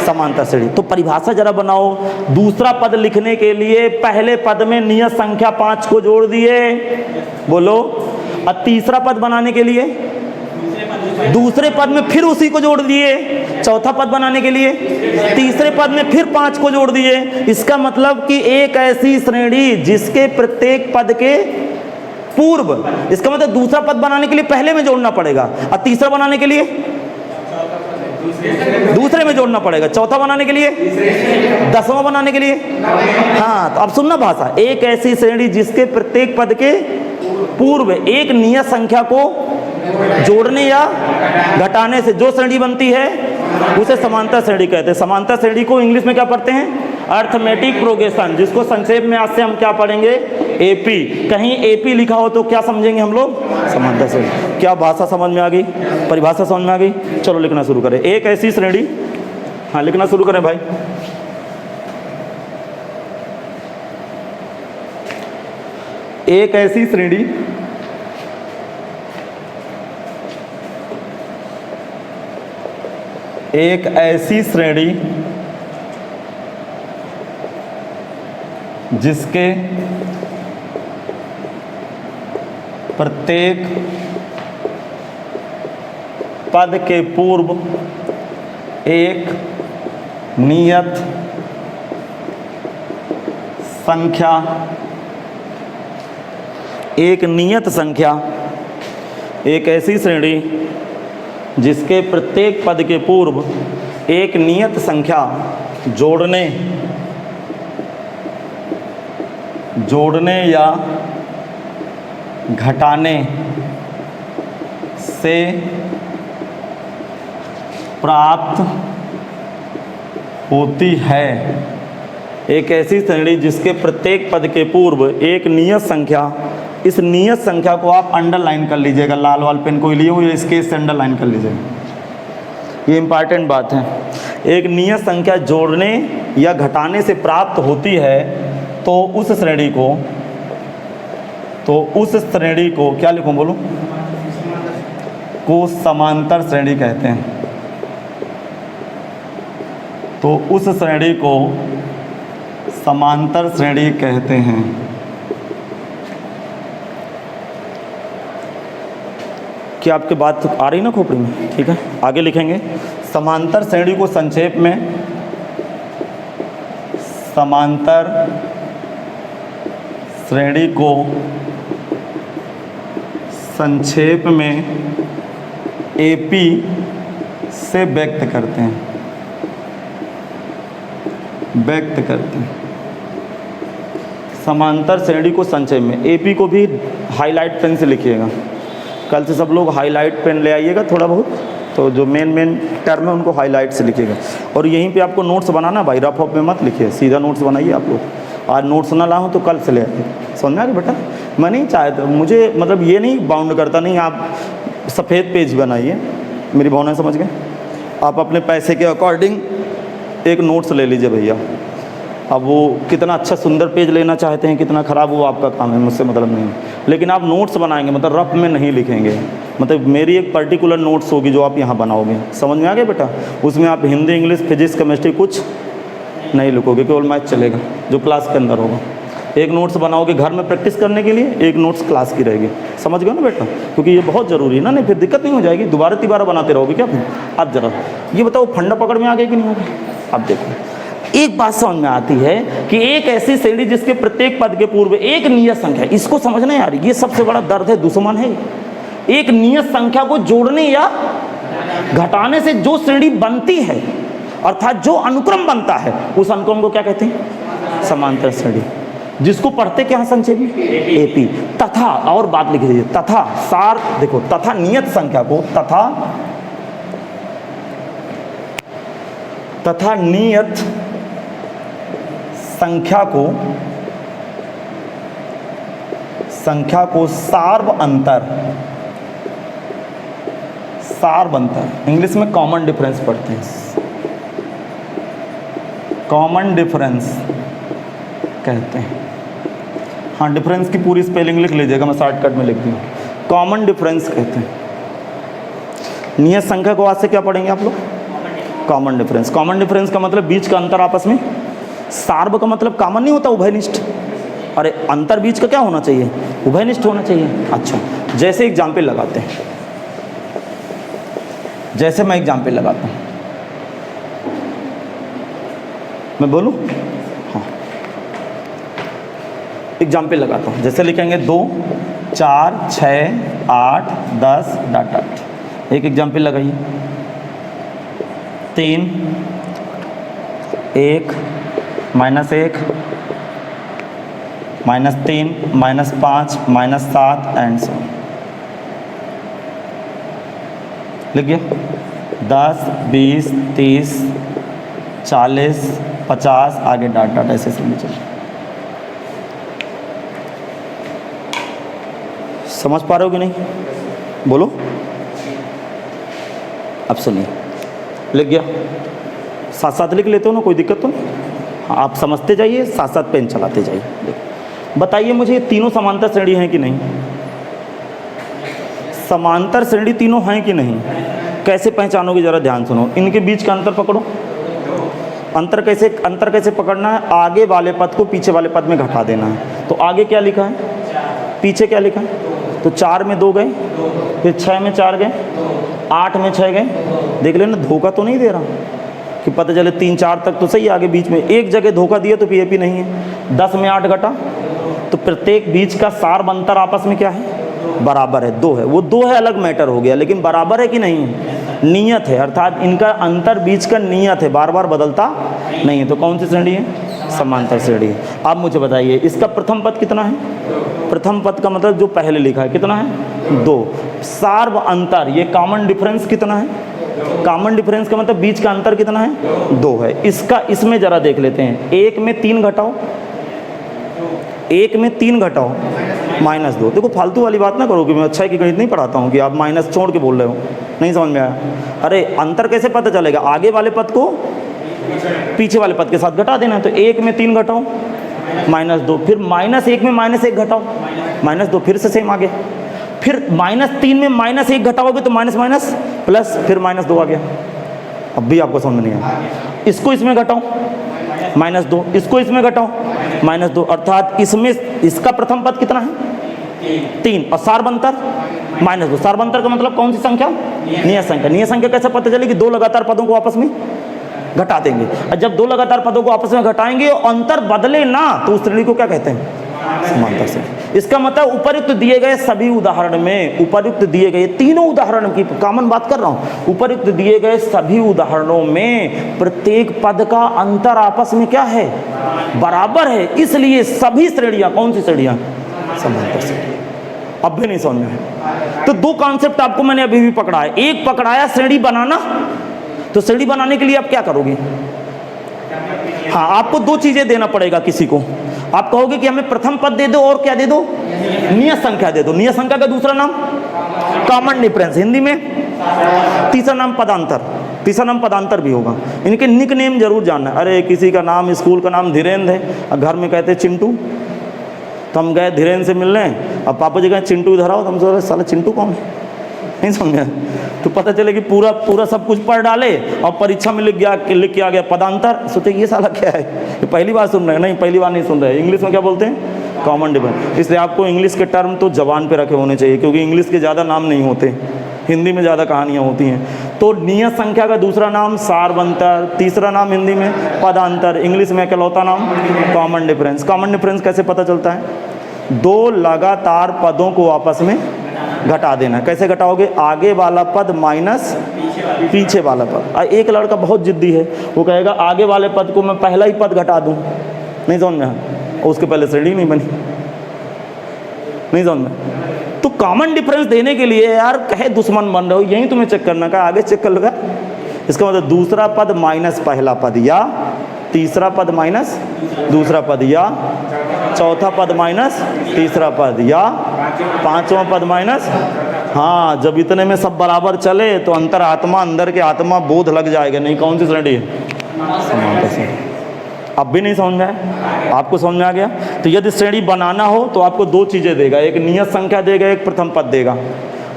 समांतर श्रेणी। तो परिभाषा जरा बनाओ। दूसरा पद लिखने के लिए पहले पद में नियत संख्या 5 को जोड़ दिए, बोलो। और तीसरा पद बनाने के लिए दूसरे पद में फिर उसी को जोड़ दिए। चौथा पद बनाने के लिए तीसरे पद में फिर 5 को जोड़ दिए। इसका मतलब कि एक ऐसी श्रेणी जिसके प्रत्येक पद के पूर्व, इसका मतलब दूसरा पद बनाने के लिए पहले में जोड़ना पड़ेगा, और तीसरा बनाने के लिए दूसरे में जोड़ना पड़ेगा, चौथा बनाने के लिए 10वां बनाने के लिए। हाँ, तो अब सुनना भाषा। एक ऐसी श्रेणी जिसके प्रत्येक पद के पूर्व एक नियत संख्या को जोड़ने या घटाने से जो श्रेणी बनती है उसे समांतर श्रेणी कहते हैं। समांतर श्रेणी को इंग्लिश में क्या पढ़ते हैं? अर्थमेटिक प्रोग्रेशन, जिसको संक्षेप में आज से हम क्या पढ़ेंगे? एपी। कहीं एपी लिखा हो तो क्या समझेंगे हम लोग? समांतर श्रेणी। क्या भाषा समझ में आ गई? परिभाषा समझ में आ गई? चलो लिखना शुरू करें। एक ऐसी श्रेणी, हाँ लिखना शुरू करें भाई। एक ऐसी श्रेणी एक ऐसी श्रेणी जिसके प्रत्येक पद के पूर्व एक नियत संख्या एक ऐसी श्रेणी जिसके प्रत्येक पद के पूर्व एक नियत संख्या जोड़ने या घटाने से प्राप्त होती है। एक ऐसी श्रेणी जिसके प्रत्येक पद के पूर्व एक नियत संख्या, इस नियत संख्या को आप अंडरलाइन कर लीजिएगा, लाल वाल पेन कोई लिए हुए इसके से अंडरलाइन कर लीजिएगा, ये इंपॉर्टेंट बात है। एक नियत संख्या जोड़ने या घटाने से प्राप्त होती है, तो उस श्रेणी को क्या लिखूं बोलो? को समांतर श्रेणी कहते हैं। तो उस श्रेणी को समांतर श्रेणी कहते हैं। क्या आपकी बात आ रही ना खोपड़ी में? ठीक है, आगे लिखेंगे। समांतर श्रेणी को संक्षेप में समांतर श्रेणी को संक्षेप में AP से व्यक्त करते हैं, समांतर श्रेणी को संक्षेप में। AP को भी हाईलाइट पेन से लिखिएगा, कल से सब लोग हाईलाइट पेन ले आइएगा थोड़ा बहुत, तो जो मेन टर्म है उनको हाईलाइट से लिखिएगा। और यहीं पे आपको नोट्स बनाना भाई, रफ ऑफ में मत लिखिए, सीधा नोट्स बनाइए आप लोग। आज नोट्स ना लाऊं तो कल से ले आइए, समझ में आ गया बेटा। मैं नहीं चाहता, मुझे मतलब ये नहीं बाउंड करता, नहीं आप सफ़ेद पेज बनाइए, मेरी भावना समझ गए। आप अपने पैसे के अकॉर्डिंग एक नोट्स ले लीजिए भैया। अब वो कितना अच्छा सुंदर पेज लेना चाहते हैं, कितना ख़राब, वो आपका काम है, मुझसे मतलब नहीं। लेकिन आप नोट्स बनाएंगे मतलब रफ में नहीं लिखेंगे, मतलब मेरी एक पर्टिकुलर नोट्स होगी जो आप यहाँ बनाओगे, समझ में आ गया बेटा। उसमें आप हिंदी, इंग्लिश, फिजिक्स, केमिस्ट्री कुछ नहीं लिखोगे, केवल मैथ चलेगा जो क्लास के अंदर होगा। एक नोट्स बनाओगे घर में प्रैक्टिस करने के लिए, एक नोट्स क्लास की रहेगी, समझ गए ना बेटा, क्योंकि ये बहुत ज़रूरी है ना, नहीं फिर दिक्कत नहीं हो जाएगी, दोबारा तिबारा बनाते रहोगे क्या फिर। आप ज़रा ये बताओ फंडा पकड़ में आ गया कि नहीं आ गया। अब देखो एक बात समझ में आती है कि एक ऐसी श्रेणी जिसके प्रत्येक पद के पूर्व एक नियत संख्या, इसको समझना यार, ये सबसे बड़ा दर्द है, दुश्मन है। एक नियत संख्या को जोड़ने या घटाने से जो श्रेणी बनती है, अर्थात जो अनुक्रम बनता है, उस अनुक्रम को क्या कहते हैं, समांतर श्रेणी, जिसको पढ़ते क्या है संक्षेप में, AP। तथा, और बात लिख लीजिए, तथा सार, देखो तथा नियत संख्या को, तथा नियत संख्या को सार्व अंतर, इंग्लिश में कॉमन डिफरेंस पढ़ते हैं, कॉमन डिफरेंस कहते हैं। हाँ, डिफरेंस की पूरी स्पेलिंग लिख लीजिएगा, मैं शॉर्टकट में लिख दूँ, कॉमन डिफरेंस कहते हैं। नियत संख्या को आज से क्या पढ़ेंगे आप लोग, कॉमन डिफरेंस। कॉमन डिफरेंस का मतलब बीच का अंतर आपस में, सार्व का मतलब कॉमन नहीं होता, उभयनिष्ठ। अरे अंतर बीच का क्या होना चाहिए, उभयनिष्ठ होना चाहिए। अच्छा, जैसे एग्जाम्पल लगाते हैं, जैसे मैं एग्जाम्पल लगाता हूँ, मैं बोलूँ, हाँ एग्जाम्पल लगाता हूँ, जैसे लिखेंगे 2, 4, 6, 8, 10 ... एक एग्जाम्पल लगाइए, 3, 1, -1, -3, -5, -7 एंड सो लिख गया। 10, 20, 30, 40, 50 आगे ... ऐसे समझ चलिए। समझ पा रहे हो कि नहीं, बोलो। अब सुनिए, लिख गया, साथ साथ लिख लेते हो ना, कोई दिक्कत तो नहीं, आप समझते जाइए, साथ साथ पेन चलाते जाइए। बताइए मुझे, ये तीनों समांतर श्रेणी हैं कि नहीं, समांतर श्रेणी तीनों हैं कि नहीं। कैसे पहचानोगे, जरा ध्यान सुनो, इनके बीच का अंतर पकड़ो। अंतर कैसे पकड़ना है, आगे वाले पद को पीछे वाले पद में घटा देना है। तो आगे क्या लिखा है, पीछे क्या लिखा है, तो 4 में 2 गए, फिर 6 में 4 गए, 8 में 6 गए। देख लेना, धोखा तो नहीं दे रहा कि पता चले 3, 4 तक तो सही, आगे बीच में एक जगह धोखा दिया तो PAP नहीं है। 10 में 8 घटा, तो प्रत्येक बीच का सार्व अंतर आपस में क्या है, बराबर है, 2 है। वो 2 है अलग मैटर हो गया, लेकिन बराबर है कि नहीं है, नियत है, अर्थात इनका अंतर बीच का नियत है, बार बार बदलता नहीं है। तो कौन सी श्रेणी है, समांतर श्रेणी है। आप मुझे बताइए, इसका प्रथम पद कितना है, प्रथम पद का मतलब जो पहले लिखा है कितना है, 2। सार्व अंतर, ये कॉमन डिफरेंस कितना है, कॉमन डिफरेंस का मतलब बीच का अंतर कितना है, 2 है। इसका इसमें जरा देख लेते हैं, 1 में 3 घटाओ, 1 में 3 घटाओ, -2। देखो फालतू वाली बात ना करो कि मैं अच्छा है कि गणित नहीं पढ़ाता हूँ कि आप माइनस छोड़ के बोल रहे हो, नहीं समझ में आया। अरे अंतर कैसे पता चलेगा, आगे वाले पद को पीछे वाले पद के साथ घटा देना है। तो 1 में 3 घटाओ, -2, फिर -1 में -1 घटाओ, -2, फिर से सेम आ गया। फिर -3 में -1 घटाओगे तो माइनस माइनस प्लस, फिर -2 आ गया। अब भी आपको समझ में नहीं आया। इसको इसमें घटाओ, -2, इसको इसमें घटाओ, -2, अर्थात इसमें इसका प्रथम पद कितना है, 3, और सार्व अंतर -2। सार्व अंतर का मतलब कौन सी संख्या, नियत संख्या। नियत संख्या कैसे पता चलेगी, 2 लगातार पदों को आपस में घटा देंगे, और जब 2 लगातार पदों को आपस में घटाएंगे और अंतर बदले ना तो उस श्रेणी को क्या कहते हैं, समांतर श्रेणी। इसका मतलब उपयुक्त दिए गए सभी उदाहरण में, उपयुक्त दिए गए तीनों उदाहरण की कॉमन बात कर रहा हूं, उपयुक्त दिए गए सभी उदाहरणों में प्रत्येक पद का अंतर आपस में क्या है, बराबर है, इसलिए सभी श्रेणियां, कौन सी श्रेणियां, समांतर श्रेणी। अब भी नहीं समझ में है तो दो कॉन्सेप्ट आपको मैंने अभी भी पकड़ा है। एक पकड़ाया श्रेणी बनाना, तो श्रेणी बनाने के लिए आप क्या करोगे, हाँ आपको दो चीजें देना पड़ेगा किसी को। आप कहोगे कि हमें प्रथम पद दे दो और क्या दे दो, नियत संख्या दे दो। नियत संख्या का दूसरा नाम कॉमन डिफरेंस, हिंदी में तीसरा नाम पदांतर, तीसरा नाम पदांतर भी होगा। इनके निक नेम जरूर जानना। अरे किसी का नाम, स्कूल का नाम धीरेन्द्र है और घर में कहते हैं चिंटू, तो हम गए धीरेन्द्र से मिलने, अब पापा जी कहें चिंटू इधर आओ, तो हम सोच साला चिंटू कौन है, नहीं समझा। तो पता चले कि पूरा पूरा सब कुछ पढ़ डाले और परीक्षा में लिख के आ गया पदांतर, सोचे ये साला क्या है, ये पहली बार सुन रहे हैं। नहीं, पहली बार नहीं सुन रहे। इंग्लिश में क्या बोलते हैं, कॉमन डिफरेंस। इसलिए आपको इंग्लिश के टर्म तो जबान पे रखे होने चाहिए, क्योंकि इंग्लिश के ज़्यादा नाम नहीं होते, हिंदी में ज़्यादा कहानियाँ होती हैं। तो नियत संख्या का दूसरा नाम सारवंतर, तीसरा नाम हिंदी में पदांतर, इंग्लिश में इकलौता नाम कॉमन डिफरेंस। कॉमन डिफरेंस कैसे पता चलता है, दो लगातार पदों को आपस में घटा देना। कैसे घटाओगे, आगे वाला पद माइनस पीछे वाला पद। एक लड़का बहुत जिद्दी है, वो कहेगा आगे वाले पद को मैं पहला ही पद घटा दूं, नहीं समझ में, और उसके पहले श्रेणी नहीं बनी, नहीं समझ में। तो कॉमन डिफरेंस देने के लिए यार कहे दुश्मन बन रहे हो, यही तुम्हें चेक करना का, आगे चेक कर लो। इसका मतलब दूसरा पद माइनस पहला पद, या तीसरा पद माइनस दूसरा पद, या चौथा पद माइनस तीसरा पद, या पांचवा पद माइनस। हाँ, जब इतने में सब बराबर चले तो अंतर आत्मा, अंदर के आत्मा बोध लग जाएगा। नहीं, कौन सी श्रेणी है, समांतर श्रेणी। अब भी नहीं समझ में आया, आपको समझ में आ गया। तो यदि श्रेणी बनाना हो तो आपको दो चीज़ें देगा, एक नियत संख्या देगा, एक प्रथम पद देगा,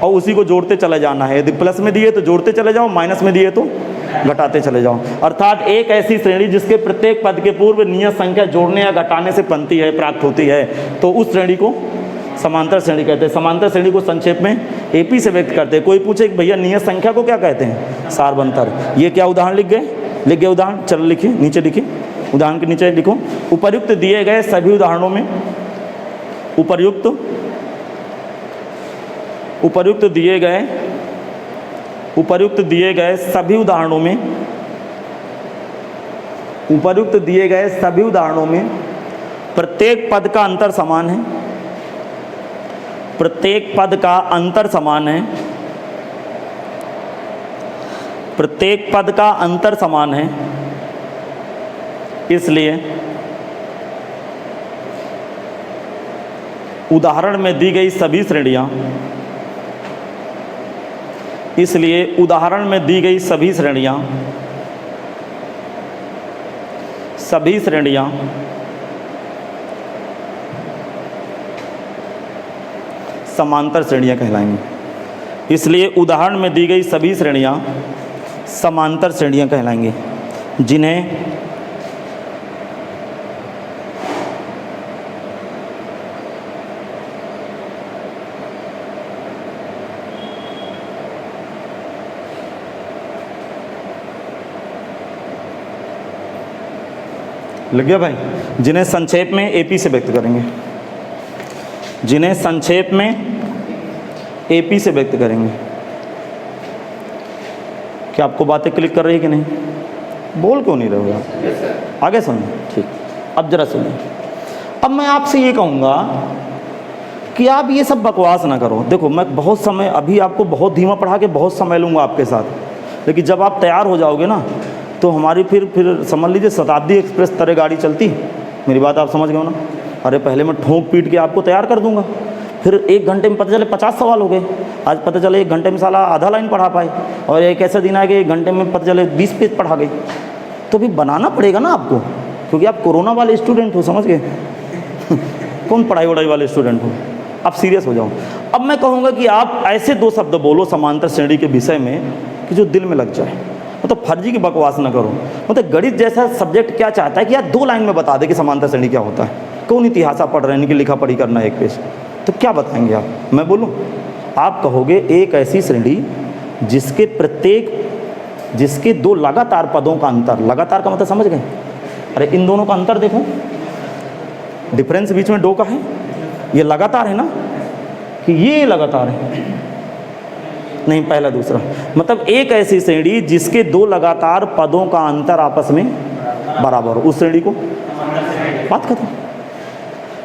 और उसी को जोड़ते चले जाना है। यदि प्लस में दिए तो जोड़ते चले जाओ, माइनस में दिए तो घटाते चले जाओ। अर्थात एक ऐसी श्रेणी जिसके प्रत्येक पद के पूर्व नियत संख्या जोड़ने या घटाने से बनती है, प्राप्त होती है, तो उस श्रेणी को समांतर श्रेणी कहते हैं। समांतर श्रेणी को संक्षेप में एपी से व्यक्त करते हैं। कोई पूछे कि भैया नियत संख्या को क्या कहते हैं, सारवंतर। ये क्या उदाहरण लिख गए उदाहरण, चलो लिखिए, नीचे लिखिए, उदाहरण के नीचे लिखो, उपर्युक्त दिए गए सभी उदाहरणों में, उपर्युक्त दिए गए सभी उदाहरणों में, उपर्युक्त दिए गए सभी उदाहरणों में प्रत्येक पद का अंतर समान है, प्रत्येक पद का अंतर समान है, प्रत्येक पद का अंतर समान है, इसलिए उदाहरण में दी गई सभी श्रेणियां, इसलिए उदाहरण में दी गई सभी श्रेणियां समांतर श्रेणियां कहलाएंगी। इसलिए उदाहरण में दी गई सभी श्रेणियां समांतर श्रेणियां कहलाएंगी, जिन्हें लग गया भाई, जिन्हें संक्षेप में एपी से व्यक्त करेंगे, जिन्हें संक्षेप में एपी से व्यक्त करेंगे। क्या आपको बातें क्लिक कर रही है कि नहीं, बोल क्यों नहीं रहे हो आप, आगे सुनिए, ठीक। अब जरा सुनिए, अब मैं आपसे ये कहूँगा कि आप ये सब बकवास ना करो। देखो, मैं बहुत समय, अभी आपको बहुत धीमा पढ़ा के बहुत समय लूँगा आपके साथ, लेकिन जब आप तैयार हो जाओगे ना तो हमारी फिर समझ लीजिए शताब्दी एक्सप्रेस तरह गाड़ी चलती। मेरी बात आप समझ गए हो ना। अरे पहले मैं ठोक पीट के आपको तैयार कर दूंगा, फिर 1 घंटे में पता चले 50 सवाल हो गए। आज पता चले 1 घंटे में साला आधा लाइन पढ़ा पाए, और एक ऐसा दिन आ गया 1 घंटे में पता चले 20 पेज पढ़ा गए। तो भी बनाना पड़ेगा ना आपको, क्योंकि आप कोरोना वाले स्टूडेंट हो, समझ गए कौन पढ़ाई वढ़ाई वाले स्टूडेंट हो, आप सीरियस हो जाओ। अब मैं कहूँगा कि आप ऐसे 2 शब्द बोलो समांतर श्रेणी के विषय में कि जो दिल में लग जाए, मतलब फर्जी की बकवास ना करो। मतलब गणित जैसा सब्जेक्ट क्या चाहता है कि यार 2 लाइन में बता दे कि समांतर श्रेणी क्या होता है। कौन इतिहास पढ़ रहे हैं कि लिखा पढ़ी करना 1 पेज, तो क्या बताएंगे आप, मैं बोलूं? आप कहोगे एक ऐसी श्रेणी जिसके 2 लगातार पदों का अंतर, लगातार का मतलब समझ गए? अरे इन दोनों का अंतर देखो, डिफरेंस बीच में 2 का है, ये लगातार है ना कि ये लगातार है? नहीं, पहला दूसरा। मतलब एक ऐसी श्रेणी जिसके 2 लगातार पदों का अंतर आपस में बराबर हो, उस श्रेणी को बात खत्म।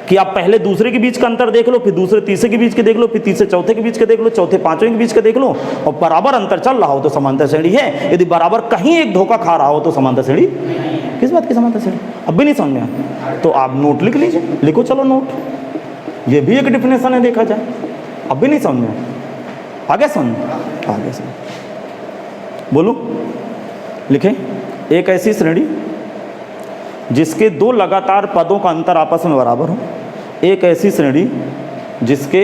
कि आप पहले दूसरे के बीच का अंतर देख लो, फिर दूसरे तीसरे के बीच के देख लो, फिर तीसरे चौथे के बीच के देख लो, चौथे पांचवें के बीच के देख लो, और बराबर अंतर चल रहा हो तो समांतर श्रेणी है। यदि बराबर कहीं एक धोखा खा रहा हो तो समांतर श्रेणी। किस बात की समांतर श्रेणी? अब भी नहीं समझ में आया तो आप नोट लिख लीजिए, लिखो चलो नोट, ये भी एक डिफिनेशन है देखा जाए। अब भी नहीं समझ में आगे समझ, आगे समझ, बोलो लिखे। एक ऐसी श्रेणी जिसके 2 लगातार पदों का अंतर आपस में बराबर हो। एक ऐसी श्रेणी जिसके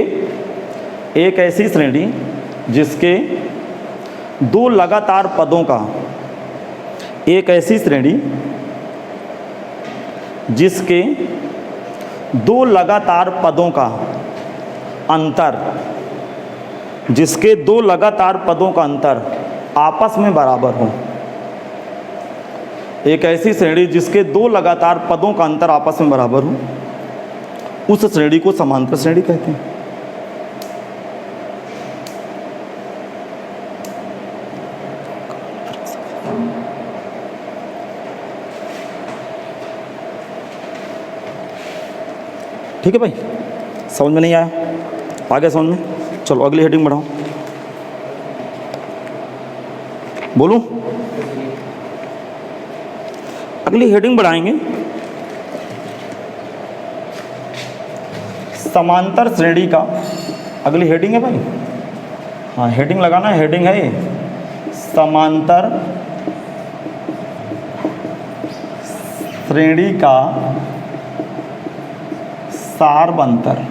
2 लगातार पदों का, एक ऐसी श्रेणी जिसके 2 लगातार पदों का अंतर, जिसके 2 लगातार पदों का अंतर आपस में बराबर हो। एक ऐसी श्रेणी जिसके 2 लगातार पदों का अंतर आपस में बराबर हो, उस श्रेणी को समांतर श्रेणी कहते हैं। ठीक है भाई, समझ में नहीं आया? आगे समझ में, चलो अगली हेडिंग बढ़ाओ, बोलूं? अगली हेडिंग बढ़ाएंगे समांतर श्रेणी का। अगली हेडिंग है भाई, हाँ हेडिंग लगाना है, हेडिंग है ये समांतर श्रेणी का सार्वंतर।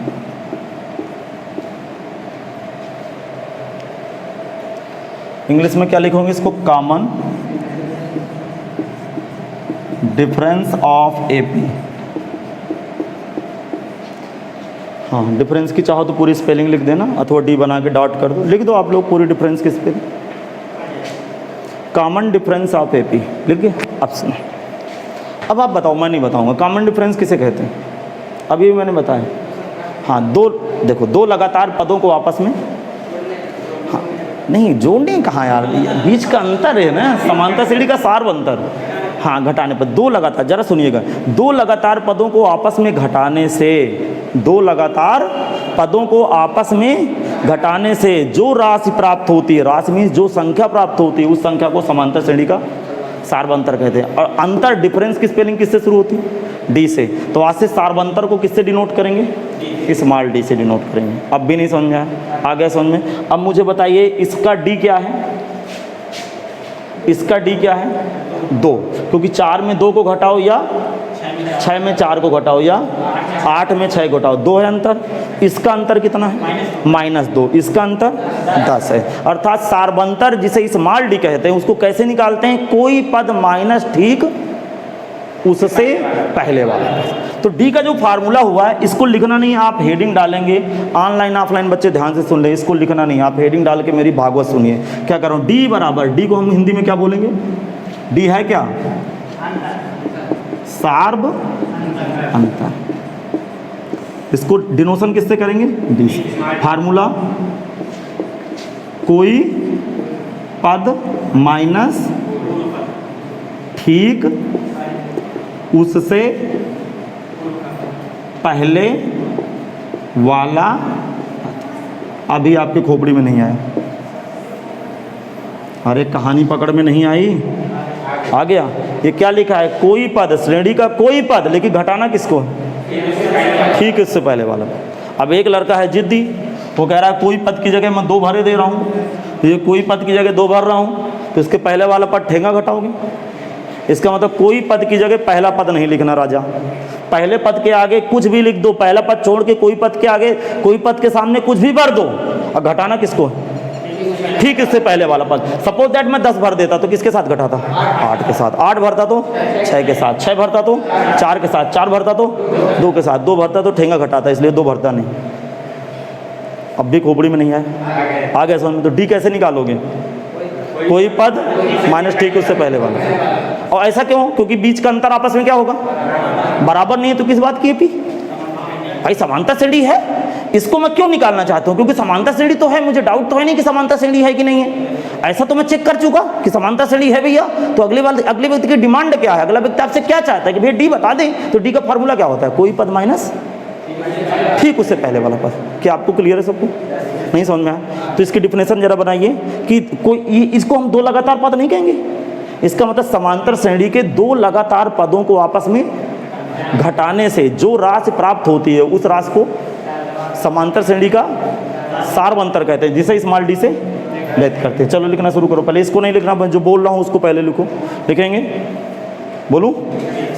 इंग्लिश में क्या लिखोगे इसको? Common difference of AP. हाँ, डिफरेंस की चाहो तो पूरी स्पेलिंग लिख देना, अथवा डी बना के डॉट कर दो, लिख दो आप लोग पूरी डिफरेंस की spelling. Common difference of AP लिख गए। अब सुनो, अब आप बताओ, मैं नहीं बताऊंगा कॉमन डिफरेंस किसे कहते हैं, अभी मैंने बताया। हाँ, 2 देखो 2 लगातार पदों को आपस में, हाँ नहीं जोड़ने कहाँ यार, बीच का अंतर है ना, समांतर श्रेणी का सार्वंतर। हाँ, घटाने पर 2 लगातार, जरा सुनिएगा, 2 लगातार पदों को आपस में घटाने से, 2 लगातार पदों को आपस में घटाने से जो राशि प्राप्त होती है, राशि मीन्स जो संख्या प्राप्त होती है, उस संख्या को समांतर श्रेणी का सार्वंतर कहते हैं। और अंतर, डिफरेंस की स्पेलिंग किससे शुरू होती है? डी से। तो आज से सार्वंतर को किससे डिनोट करेंगे? स्मॉल डी से डिनोट करेंगे। अब भी नहीं समझ आया? आगे समझ में। अब मुझे बताइए इसका डी क्या है? इसका डी क्या है? 2, क्योंकि 4 में 2 को घटाओ या 6 में 4 को घटाओ या 8 में 6 घटाओ, 2 है अंतर। इसका अंतर कितना है? -2। इसका अंतर 10 है। अर्थात सार्वंतर जिसे स्मॉल डी कहते हैं, उसको कैसे निकालते हैं? कोई पद माइनस ठीक उससे पहले वाला। तो डी का जो फार्मूला हुआ है, इसको लिखना नहीं, आप हेडिंग डालेंगे। ऑनलाइन ऑफलाइन बच्चे ध्यान से सुन ले, इसको लिखना नहीं, आप हेडिंग डाल के मेरी भागवत सुनिए। क्या करो? डी बराबर, डी को हम हिंदी में क्या बोलेंगे? डी है क्या? सार्व अंतर। इसको डिनोशन किससे करेंगे? डी से। फार्मूला, कोई पद माइनस ठीक उससे पहले वाला। अभी आपकी खोपड़ी में नहीं आया, अरे कहानी पकड़ में नहीं आई, आ गया। ये क्या लिखा है? कोई पद, श्रेणी का कोई पद, लेकिन घटाना किसको? ठीक इससे पहले वाला। अब एक लड़का है जिद्दी, वो कह रहा है कोई पद की जगह मैं 2 भरे दे रहा हूँ, ये कोई पद की जगह 2 भर रहा हूँ, तो इसके पहले वाला पद ठेंगा घटाओगे। इसका मतलब कोई पद की जगह पहला पद नहीं लिखना राजा, पहले पद के आगे कुछ भी लिख दो, पहला पद छोड़ के कोई पद के आगे, कोई पद के सामने कुछ भी भर दो, और घटाना किसको? ठीक इससे पहले वाला पद। सपोज दैट मैं 10 भर देता तो किसके साथ घटाता? 8 के साथ। 8 भरता तो 6 के साथ, 6 भरता तो 4 के साथ, 4 भरता तो 2 के साथ, 2 भरता तो ठेंगा घटाता, इसलिए 2 भरता नहीं। अब भी खोपड़ी में नहीं आया, आ गया समझ में? तो डी कैसे निकालोगे? कोई पद माइनस ठीक उससे पहले वाला। और ऐसा क्यों? क्योंकि बीच का अंतर आपस में क्या होगा? बराबर नहीं है, तो किस बात की एपी? भाई समांतर श्रेणी है, इसको मैं क्यों निकालना चाहता हूँ? क्योंकि समांतर श्रेणी तो है, मुझे डाउट तो है नहीं कि समांतर श्रेणी है कि नहीं है। ऐसा तो मैं चेक कर चुका कि समांतर श्रेणी है भैया। तो अगले व्यक्ति की डिमांड क्या है? अगला व्यक्ति आपसे क्या चाहता है कि भैया डी बता दें। तो डी का फॉर्मूला क्या होता है? कोई पद माइनस ठीक उससे पहले वाला पद। क्या आपको क्लियर है सबको? नहीं समझ में आया तो इसकी डिफिनेशन जरा बनाइए कि कोई इसको हम दो लगातार पद नहीं कहेंगे। इसका मतलब समांतर श्रेणी के दो लगातार पदों को आपस में घटाने से जो राशि प्राप्त होती है उस राशि को समांतर श्रेणी का सार्व अंतर कहते हैं, जिसे स्मॉल डी से व्यक्त करते हैं। चलो लिखना शुरू करो। पहले इसको नहीं लिखना, मैं जो बोल रहा हूँ उसको पहले लिखो। लिखेंगे, बोलूँ?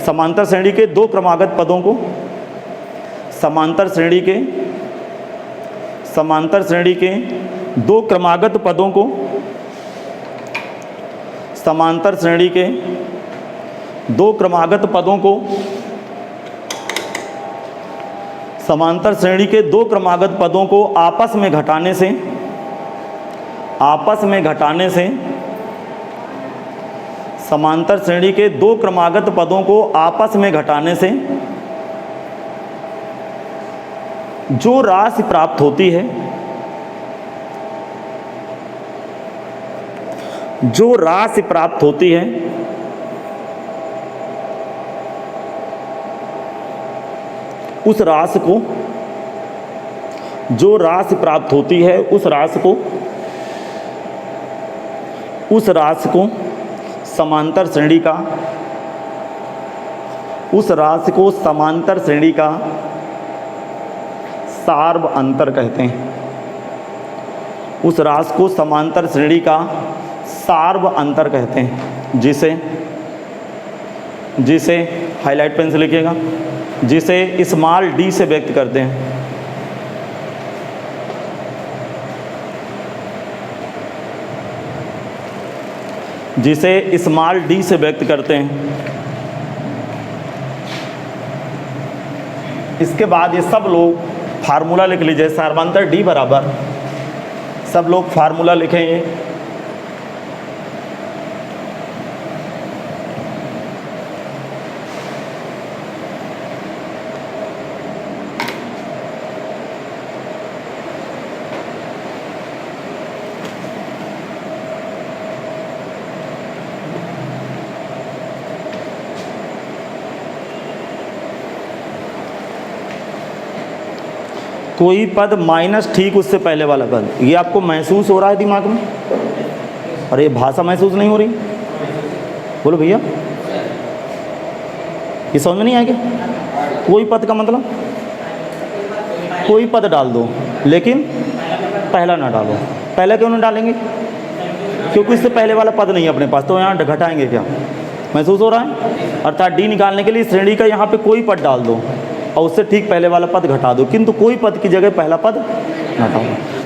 समांतर श्रेणी के दो क्रमागत पदों को समांतर श्रेणी के दो क्रमागत पदों को समांतर श्रेणी के दो क्रमागत पदों को समांतर श्रेणी के दो क्रमागत पदों को आपस में घटाने से समांतर श्रेणी के दो क्रमागत पदों को आपस में घटाने से जो राशि प्राप्त होती है उस राशि को समांतर श्रेणी का सार्व अंतर कहते हैं। उस राशि को समांतर श्रेणी का सार्व अंतर कहते हैं, जिसे हाईलाइट पेन से लिखिएगा, जिसे स्मॉल डी से व्यक्त करते हैं। जिसे स्मॉल डी से व्यक्त करते हैं। इसके बाद ये सब लोग फार्मूला लिख लीजिए। सार्वांतर डी बराबर, सब लोग फार्मूला लिखेंगे। कोई पद माइनस ठीक उससे पहले वाला पद। ये आपको महसूस हो रहा है दिमाग में? अरे भाषा महसूस नहीं हो रही? बोलो भैया, ये समझ में नहीं आएगा? कोई पद का मतलब कोई पद डाल दो, लेकिन पहला ना डालो। पहला क्यों नहीं डालेंगे? क्योंकि इससे पहले वाला पद नहीं है अपने पास, तो यहाँ घटाएंगे क्या? महसूस हो रहा है? अर्थात डी निकालने के लिए श्रेणी का यहाँ पे कोई पद डाल दो और उससे ठीक पहले वाला पद घटा दो, किंतु कोई पद की जगह पहला पद घटाओ।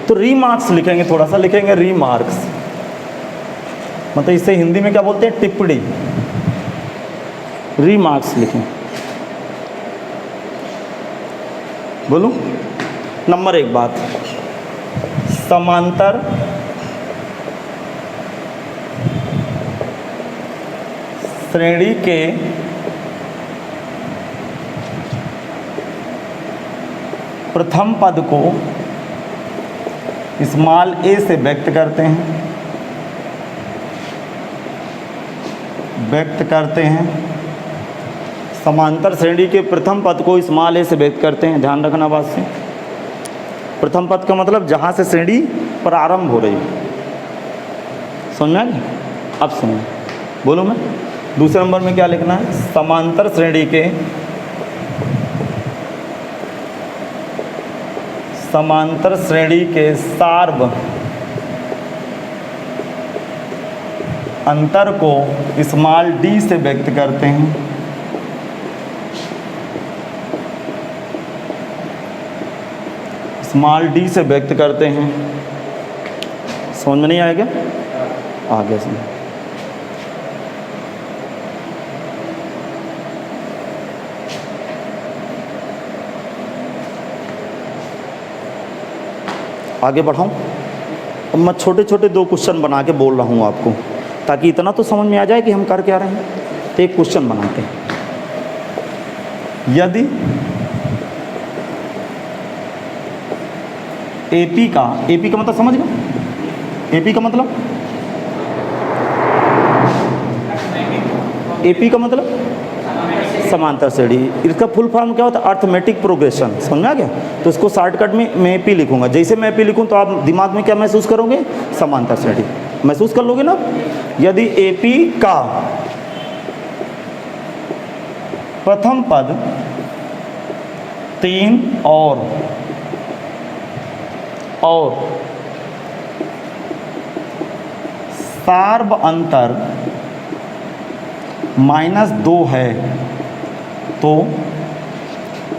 तो रीमार्क्स लिखेंगे, थोड़ा सा लिखेंगे रीमार्क्स। मतलब इसे हिंदी में क्या बोलते हैं? टिप्पणी। रीमार्क्स लिखें। बोलूं? नंबर एक बात, समांतर श्रेणी के प्रथम पद को स्मॉल ए से व्यक्त करते हैं। समांतर श्रेणी के प्रथम पद को स्मॉल ए से व्यक्त करते हैं। ध्यान रखना बात से। प्रथम पद का मतलब जहाँ से श्रेणी प्रारंभ हो रही है। समझ में आ गई? अब सुनो, बोलो मैं दूसरे नंबर में क्या लिखना है? समांतर श्रेणी के सार्व अंतर को स्मॉल डी से व्यक्त करते हैं। स्मॉल डी से व्यक्त करते हैं। समझ में नहीं आएगा? आगे से आगे बढ़ाऊं। अब मैं छोटे छोटे दो क्वेश्चन बना के बोल रहा हूं आपको, ताकि इतना तो समझ में आ जाए कि हम कर क्या रहे हैं। तो एक क्वेश्चन बनाते हैं। एपी का मतलब समझ गए, एपी का मतलब समांतर श्रेणी। इसका फुल फॉर्म क्या होता है? Arithmetic progression. समझ में आ गया? तो इसको शॉर्टकट में मैं एपी लिखूंगा। जैसे मैं एपी लिखूं तो आप दिमाग में क्या महसूस करोगे? समांतर श्रेणी महसूस कर लोगे ना। यदि एपी का प्रथम पद 3 और सार्व अंतर -2 है तो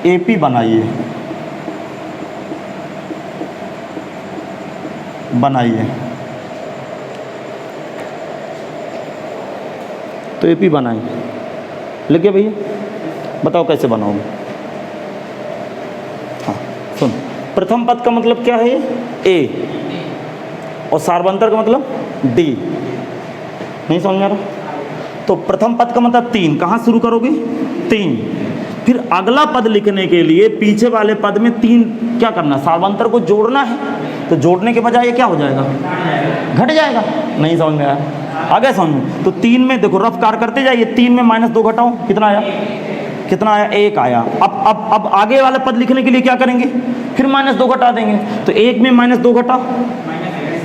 एपी बनाइए। तो एपी बनाएं। लिखिए भैया, बताओ कैसे बनाओगे? हाँ सुन, प्रथम पद का मतलब क्या है? ए, और सार्वंतर का मतलब डी। नहीं समझ में आ रहा? तो प्रथम पद का मतलब 3, कहाँ शुरू करोगे? 3। फिर अगला पद लिखने के लिए पीछे वाले पद में 3 क्या करना? सार्वंतर को जोड़ना है। तो जोड़ने के बजाय ये क्या हो जाएगा? घट जाएगा। नहीं समझ में आया? आ गया समझ में? तो 3 में देखो, रफ कार करते जाइए। 3 में -2 घटाओ, कितना आया? 1 आया। अब आगे वाला पद लिखने के लिए क्या करेंगे? फिर -2 घटा देंगे। तो 1 में -2 घटा,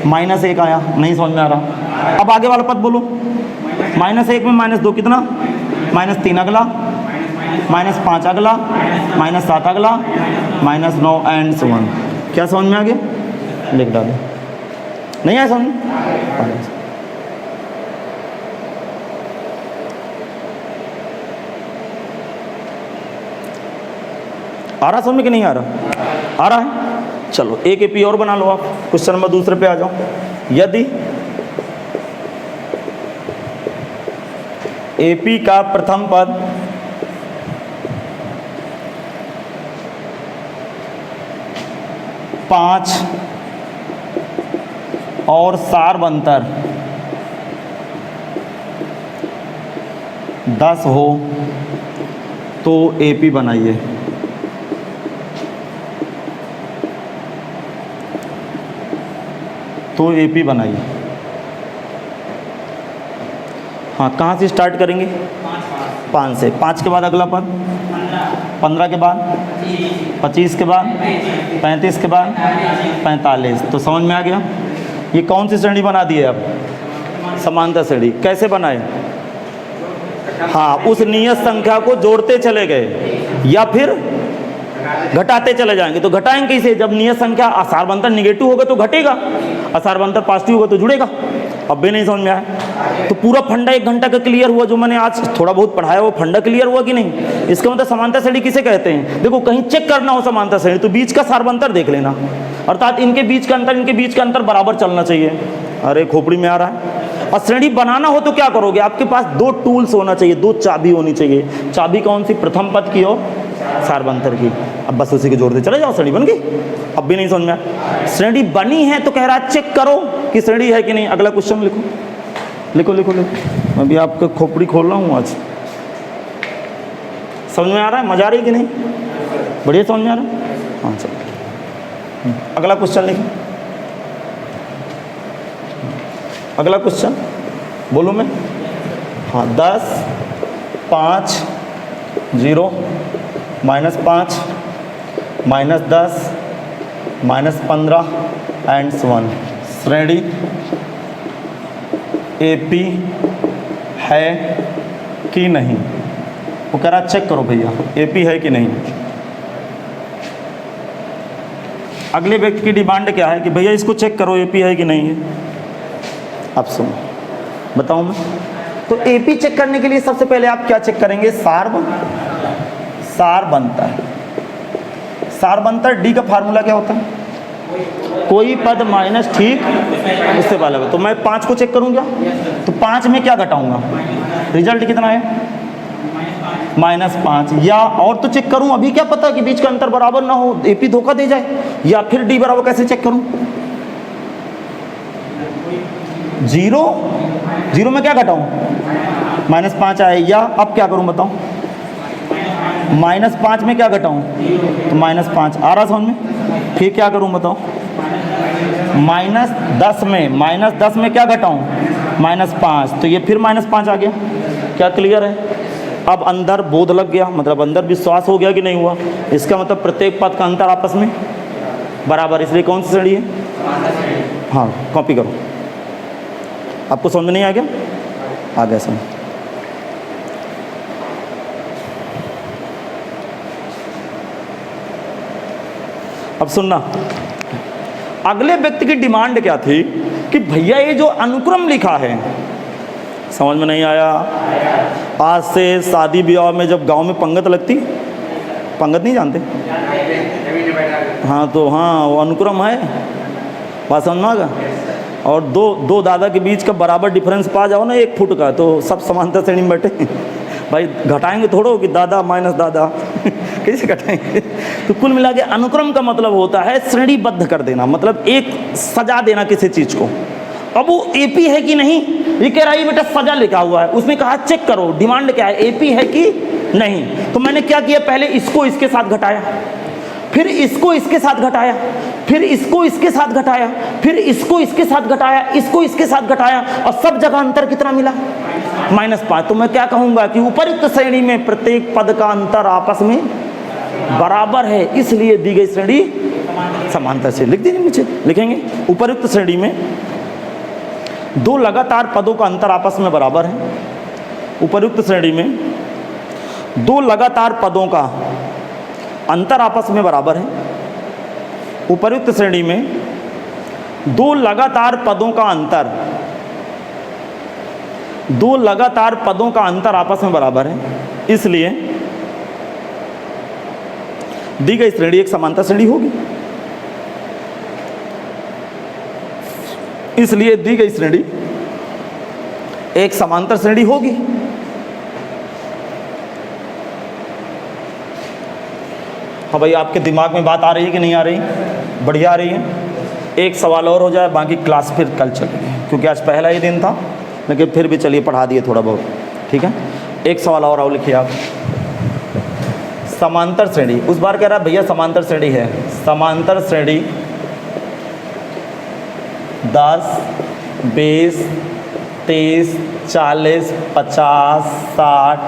-1 आया। नहीं समझ में आ रहा? अब आगे वाला पद बोलो। -1 में -2 कितना? -3 अगला, -5 अगला, -7 अगला, -9 एंड so on। क्या समझ में आ गया? लिख डालो। नहीं आया समझ? आ रहा समझ में कि नहीं आ रहा? आ रहा है। चलो एक एपी और बना लो आप। क्वेश्चन नंबर दूसरे पे आ जाओ। यदि एपी का प्रथम पद 5 और सार्व अंतर 10 हो तो एपी बनाइए। तो एपी बनाइए। हाँ, कहाँ से स्टार्ट करेंगे? 5 से। 5 के बाद अगला पद 15 के बाद 25 के बाद 35 के बाद 45। तो समझ में आ गया? ये कौन सी श्रेणी बना दी है अब? समांतर श्रेणी। कैसे बनाए? हाँ, उस नियत संख्या को जोड़ते चले गए या फिर घटाते चले जाएंगे। तो घटाएंगे कैसे? जब नियत संख्या सार्वंतर निगेटिव होगा तो घटेगा, असार्वंतर पॉजिटिव होगा तो जुड़ेगा। अब भी नहीं समझ में आया? तो पूरा फंडा 1 घंटा का क्लियर हुआ। जो मैंने आज थोड़ा बहुत पढ़ाया वो फंडा क्लियर हुआ कि नहीं? इसका मतलब समांतर श्रेणी किसे कहते हैं? देखो, कहीं चेक करना हो समांतर श्रेणी तो बीच का सार्वंतर देख लेना, अर्थात इनके बीच का अंतर बराबर चलना चाहिए। अरे खोपड़ी में आ रहा है? और श्रेणी बनाना हो तो क्या करोगे? आपके पास 2 टूल्स होना चाहिए, 2 चाबी होनी चाहिए। चाबी कौन सी? प्रथम पद की और सार्वंतर की। अब बस उसी को जोड़ते चले जाओ, श्रेणी बन गई। अब भी नहीं समझ में आया? श्रेणी बनी है तो कह रहा है चेक करो कि श्रेणी है कि नहीं। अगला क्वेश्चन लिखो लिखो लिखो लिखो। मैं भी आपका खोपड़ी खोल रहा हूँ आज। समझ में आ रहा है? मजा आ रही है कि नहीं? बढ़िया समझ में आ रहा है? हाँ चलो अगला क्वेश्चन लिखो। अगला क्वेश्चन बोलो मैं। हाँ, 10 5 0 -5 -10 -15 एंड 1। श्रेणी एपी है कि नहीं? वो कह रहा चेक करो भैया एपी है कि नहीं। अगले व्यक्ति की डिमांड क्या है कि भैया इसको चेक करो एपी है कि नहीं है। अब सुनो, बताऊं मैं। तो एपी चेक करने के लिए सबसे पहले आप क्या चेक करेंगे? सार्वंतर। सार्वंतर डी का फार्मूला क्या होता है? कोई पद माइनस ठीक उससे वाला है। तो मैं 5 को चेक करूंगा तो 5 में क्या घटाऊंगा? रिजल्ट कितना है? -5। या और तो चेक करूं, अभी क्या पता कि बीच का अंतर बराबर ना हो, एपी धोखा दे जाए। या फिर डी बराबर कैसे चेक करूं? 0 में क्या घटाऊं? -5 आए। या अब क्या करूं बताओ? -5 में क्या घटाऊं? तो -5 आ रहा समझ में। फिर क्या करूं बताओ? -10 में, -10 में क्या घटाऊं, -5, तो ये फिर -5 आ गया। क्या क्लियर है? अब अंदर बोध लग गया, मतलब अंदर विश्वास हो गया कि नहीं हुआ। इसका मतलब प्रत्येक पद का अंतर आपस में बराबर, इसलिए कौन सी श्रेणी है? हाँ, कॉपी करो। आपको समझ में नहीं आ गया? आ गया समझ। अब सुनना, अगले व्यक्ति की डिमांड क्या थी कि भैया ये जो अनुक्रम लिखा है, समझ में नहीं आया? आज से शादी ब्याह में जब गांव में पंगत लगती, पंगत नहीं जानते? हाँ, तो हाँ वो अनुक्रम है, बात समझ में आ गया? और दो दादा के बीच का बराबर डिफरेंस पा जाओ ना 1 फुट का, तो सब समानता श्रेणी में बैठे। भाई घटाएंगे थोड़ो कि दादा माइनस दादा कैसे घटाएंगे? तो कुल मिला के अनुक्रम का मतलब होता है श्रेणीबद्ध कर देना, मतलब एक सजा देना किसी चीज़ को। अब वो एपी है कि नहीं, ये कह रहा है बेटा सजा लिखा हुआ है, उसने कहा चेक करो डिमांड क्या है, एपी है कि नहीं। तो मैंने क्या किया, पहले इसको इसके साथ घटाया, फिर इसको इसके साथ घटाया, फिर इसको इसके साथ घटाया, फिर इसको इसके साथ घटाया, इसको इसके साथ घटाया, और सब जगह अंतर कितना मिला? -5। तो मैं क्या कहूँगा कि उपयुक्त श्रेणी में प्रत्येक पद का अंतर आपस में बराबर है, इसलिए दी गई श्रेणी समांतर से। लिख दीजिए नीचे, लिखेंगे उपयुक्त श्रेणी में 2 लगातार पदों का अंतर आपस में बराबर है। उपयुक्त श्रेणी में 2 लगातार पदों का अंतर आपस में बराबर है। उपयुक्त श्रेणी में 2 लगातार पदों का अंतर, 2 लगातार पदों का अंतर आपस में बराबर है, इसलिए दी गई श्रेणी एक समांतर श्रेणी होगी। इसलिए दी गई श्रेणी एक समांतर श्रेणी होगी। हाँ भाई, आपके दिमाग में बात आ रही है कि नहीं आ रही? बढ़िया आ रही है। एक सवाल और हो जाए, बाकी क्लास फिर कल चलेगी, क्योंकि आज पहला ही दिन था, लेकिन फिर भी चलिए पढ़ा दिए थोड़ा बहुत, ठीक है। एक सवाल और आओ, लिखिए आप। समांतर श्रेणी, उस बार कह रहा है भैया समांतर श्रेणी है। समांतर श्रेणी 10, 20, 30, 40, 50, 60 ...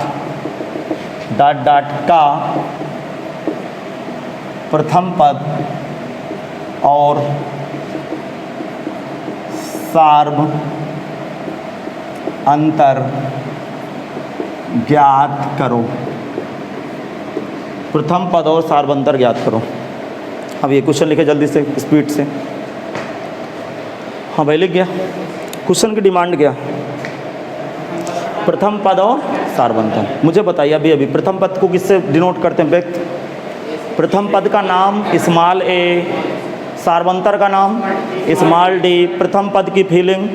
का प्रथम पद और सार्व अंतर ज्ञात करो। प्रथम पद और सार्वंतर ज्ञात करो। अब ये क्वेश्चन लिखे जल्दी से, स्पीड से। हाँ भाई, लिख गया। क्वेश्चन की डिमांड क्या? प्रथम पद और सार्वंतर। मुझे बताइए अभी प्रथम पद को किससे डिनोट करते हैं? व्यक्त। प्रथम पद का नाम स्मॉल ए, सार्वंतर का नाम स्मॉल डी। प्रथम पद की फीलिंग,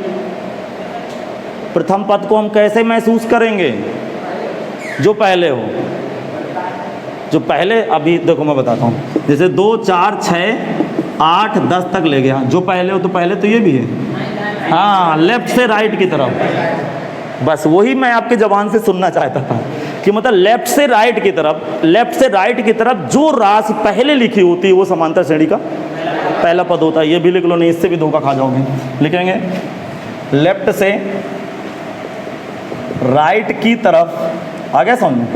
प्रथम पद को हम कैसे महसूस करेंगे? जो पहले हो, जो पहले, अभी देखो मैं बताता हूँ, जैसे 2, 4, 6, 8, 10 तक ले गया, जो पहले हो, तो पहले तो ये भी है। हाँ, लेफ्ट से राइट की तरफ, बस वही मैं आपके जबान से सुनना चाहता था कि मतलब लेफ्ट से राइट की तरफ, लेफ्ट से राइट की तरफ जो राशि पहले लिखी होती है वो समांतर श्रेणी का पहला पद होता है। ये भी लिख लो, नहीं इससे भी धोखा खा जाओगे। लिखेंगे लेफ्ट से राइट की तरफ, आ गया समझ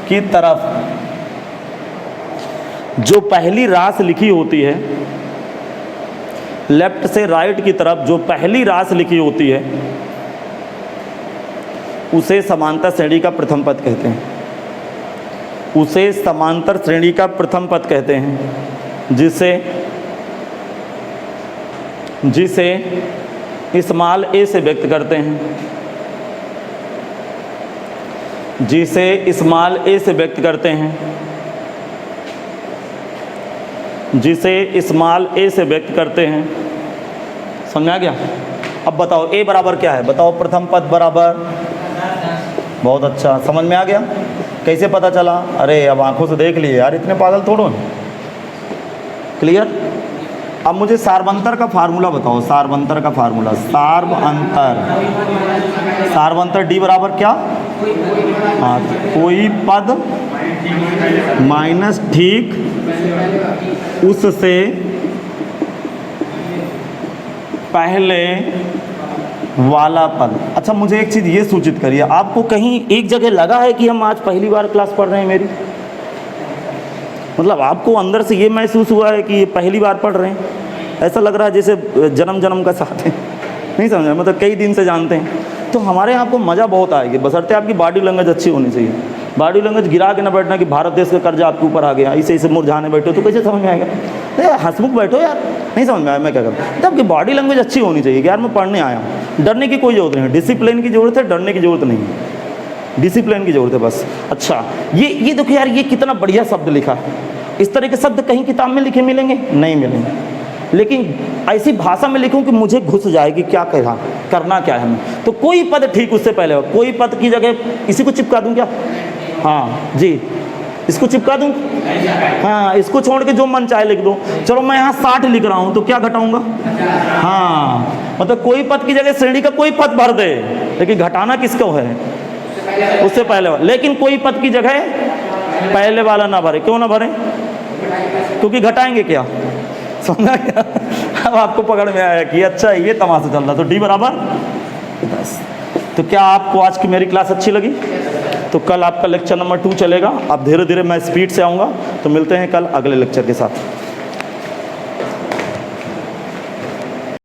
की तरफ जो पहली राशि लिखी होती है, लेफ्ट से राइट की तरफ जो पहली राशि लिखी होती है उसे समांतर श्रेणी का प्रथम पद कहते हैं। उसे समांतर श्रेणी का प्रथम पद कहते हैं, जिसे स्मॉल ए से व्यक्त करते हैं, जिसे स्मॉल ए से व्यक्त करते हैं, जिसे स्मॉल ए से व्यक्त करते हैं। समझ आ गया? अब बताओ ए बराबर क्या है? बताओ प्रथम पद बराबर, बहुत अच्छा, समझ में आ गया। कैसे पता चला? अरे अब आंखों से देख लिए यार, इतने पागल थोड़ो। क्लियर? अब मुझे सार्वंतर का फार्मूला बताओ। सार्वंतर का फार्मूला, सार्वंतर डी बराबर क्या? हाँ, कोई पद माइनस ठीक उससे पहले वाला पद। अच्छा मुझे एक चीज़ ये सूचित करिए, आपको कहीं एक जगह लगा है कि हम आज पहली बार क्लास पढ़ रहे हैं मेरी? मतलब आपको अंदर से ये महसूस हुआ है कि ये पहली बार पढ़ रहे हैं? ऐसा लग रहा है जैसे जन्म जन्म का साथ है। नहीं समझा, मतलब कई दिन से जानते हैं। तो हमारे यहाँ आपको मज़ा बहुत आएगी, बशर्ते आपकी बॉडी लैंग्वेज अच्छी होनी चाहिए। बॉडी लैंग्वेज गिरा के ना बैठना कि भारत देश का कर्जा आपके ऊपर आ गया, ऐसे ऐसे मुरझाने बैठे हो तो कैसे समझ में आएगा? अरे हंसमुख बैठो यार, नहीं समझ में आया मैं क्या करूँ? तो आपकी बॉडी लैंग्वेज अच्छी होनी चाहिए कि यार मैं पढ़ने आया हूँ। डरने की कोई ज़रूरत नहीं है, डिसिप्लिन की ज़रूरत है, डरने की ज़रूरत नहीं है, डिसिप्लिन की ज़रूरत है बस। अच्छा ये देखो यार, ये कितना बढ़िया शब्द लिखा है। इस तरह के शब्द कहीं किताब में लिखे मिलेंगे? नहीं मिलेंगे। लेकिन ऐसी भाषा में लिखूं कि मुझे घुस जाए कि क्या कहा, करना क्या है हमें। तो कोई पद ठीक उससे पहले हो, कोई पद की जगह इसी को चिपका दूं क्या? हाँ जी, इसको चिपका दूं? हाँ, इसको छोड़ के जो मन चाहे लिख दो। चलो मैं यहाँ 60 लिख रहा हूँ तो क्या घटाऊंगा? हाँ, मतलब कोई पद की जगह श्रेणी का कोई पद भर दे, लेकिन घटाना किसको है? उससे पहले वाला। लेकिन कोई पद की जगह पहले वाला ना भरे। क्यों ना भरे? क्योंकि घटाएंगे क्या? समझा क्या? अब आपको पकड़ में आया कि अच्छा ये तमाशा चल रहा। तो डी बराबर 10। तो क्या आपको आज की मेरी क्लास अच्छी लगी? तो कल आपका लेक्चर नंबर 2 चलेगा। अब धीरे धीरे मैं स्पीड से आऊँगा। तो मिलते हैं कल अगले लेक्चर के साथ।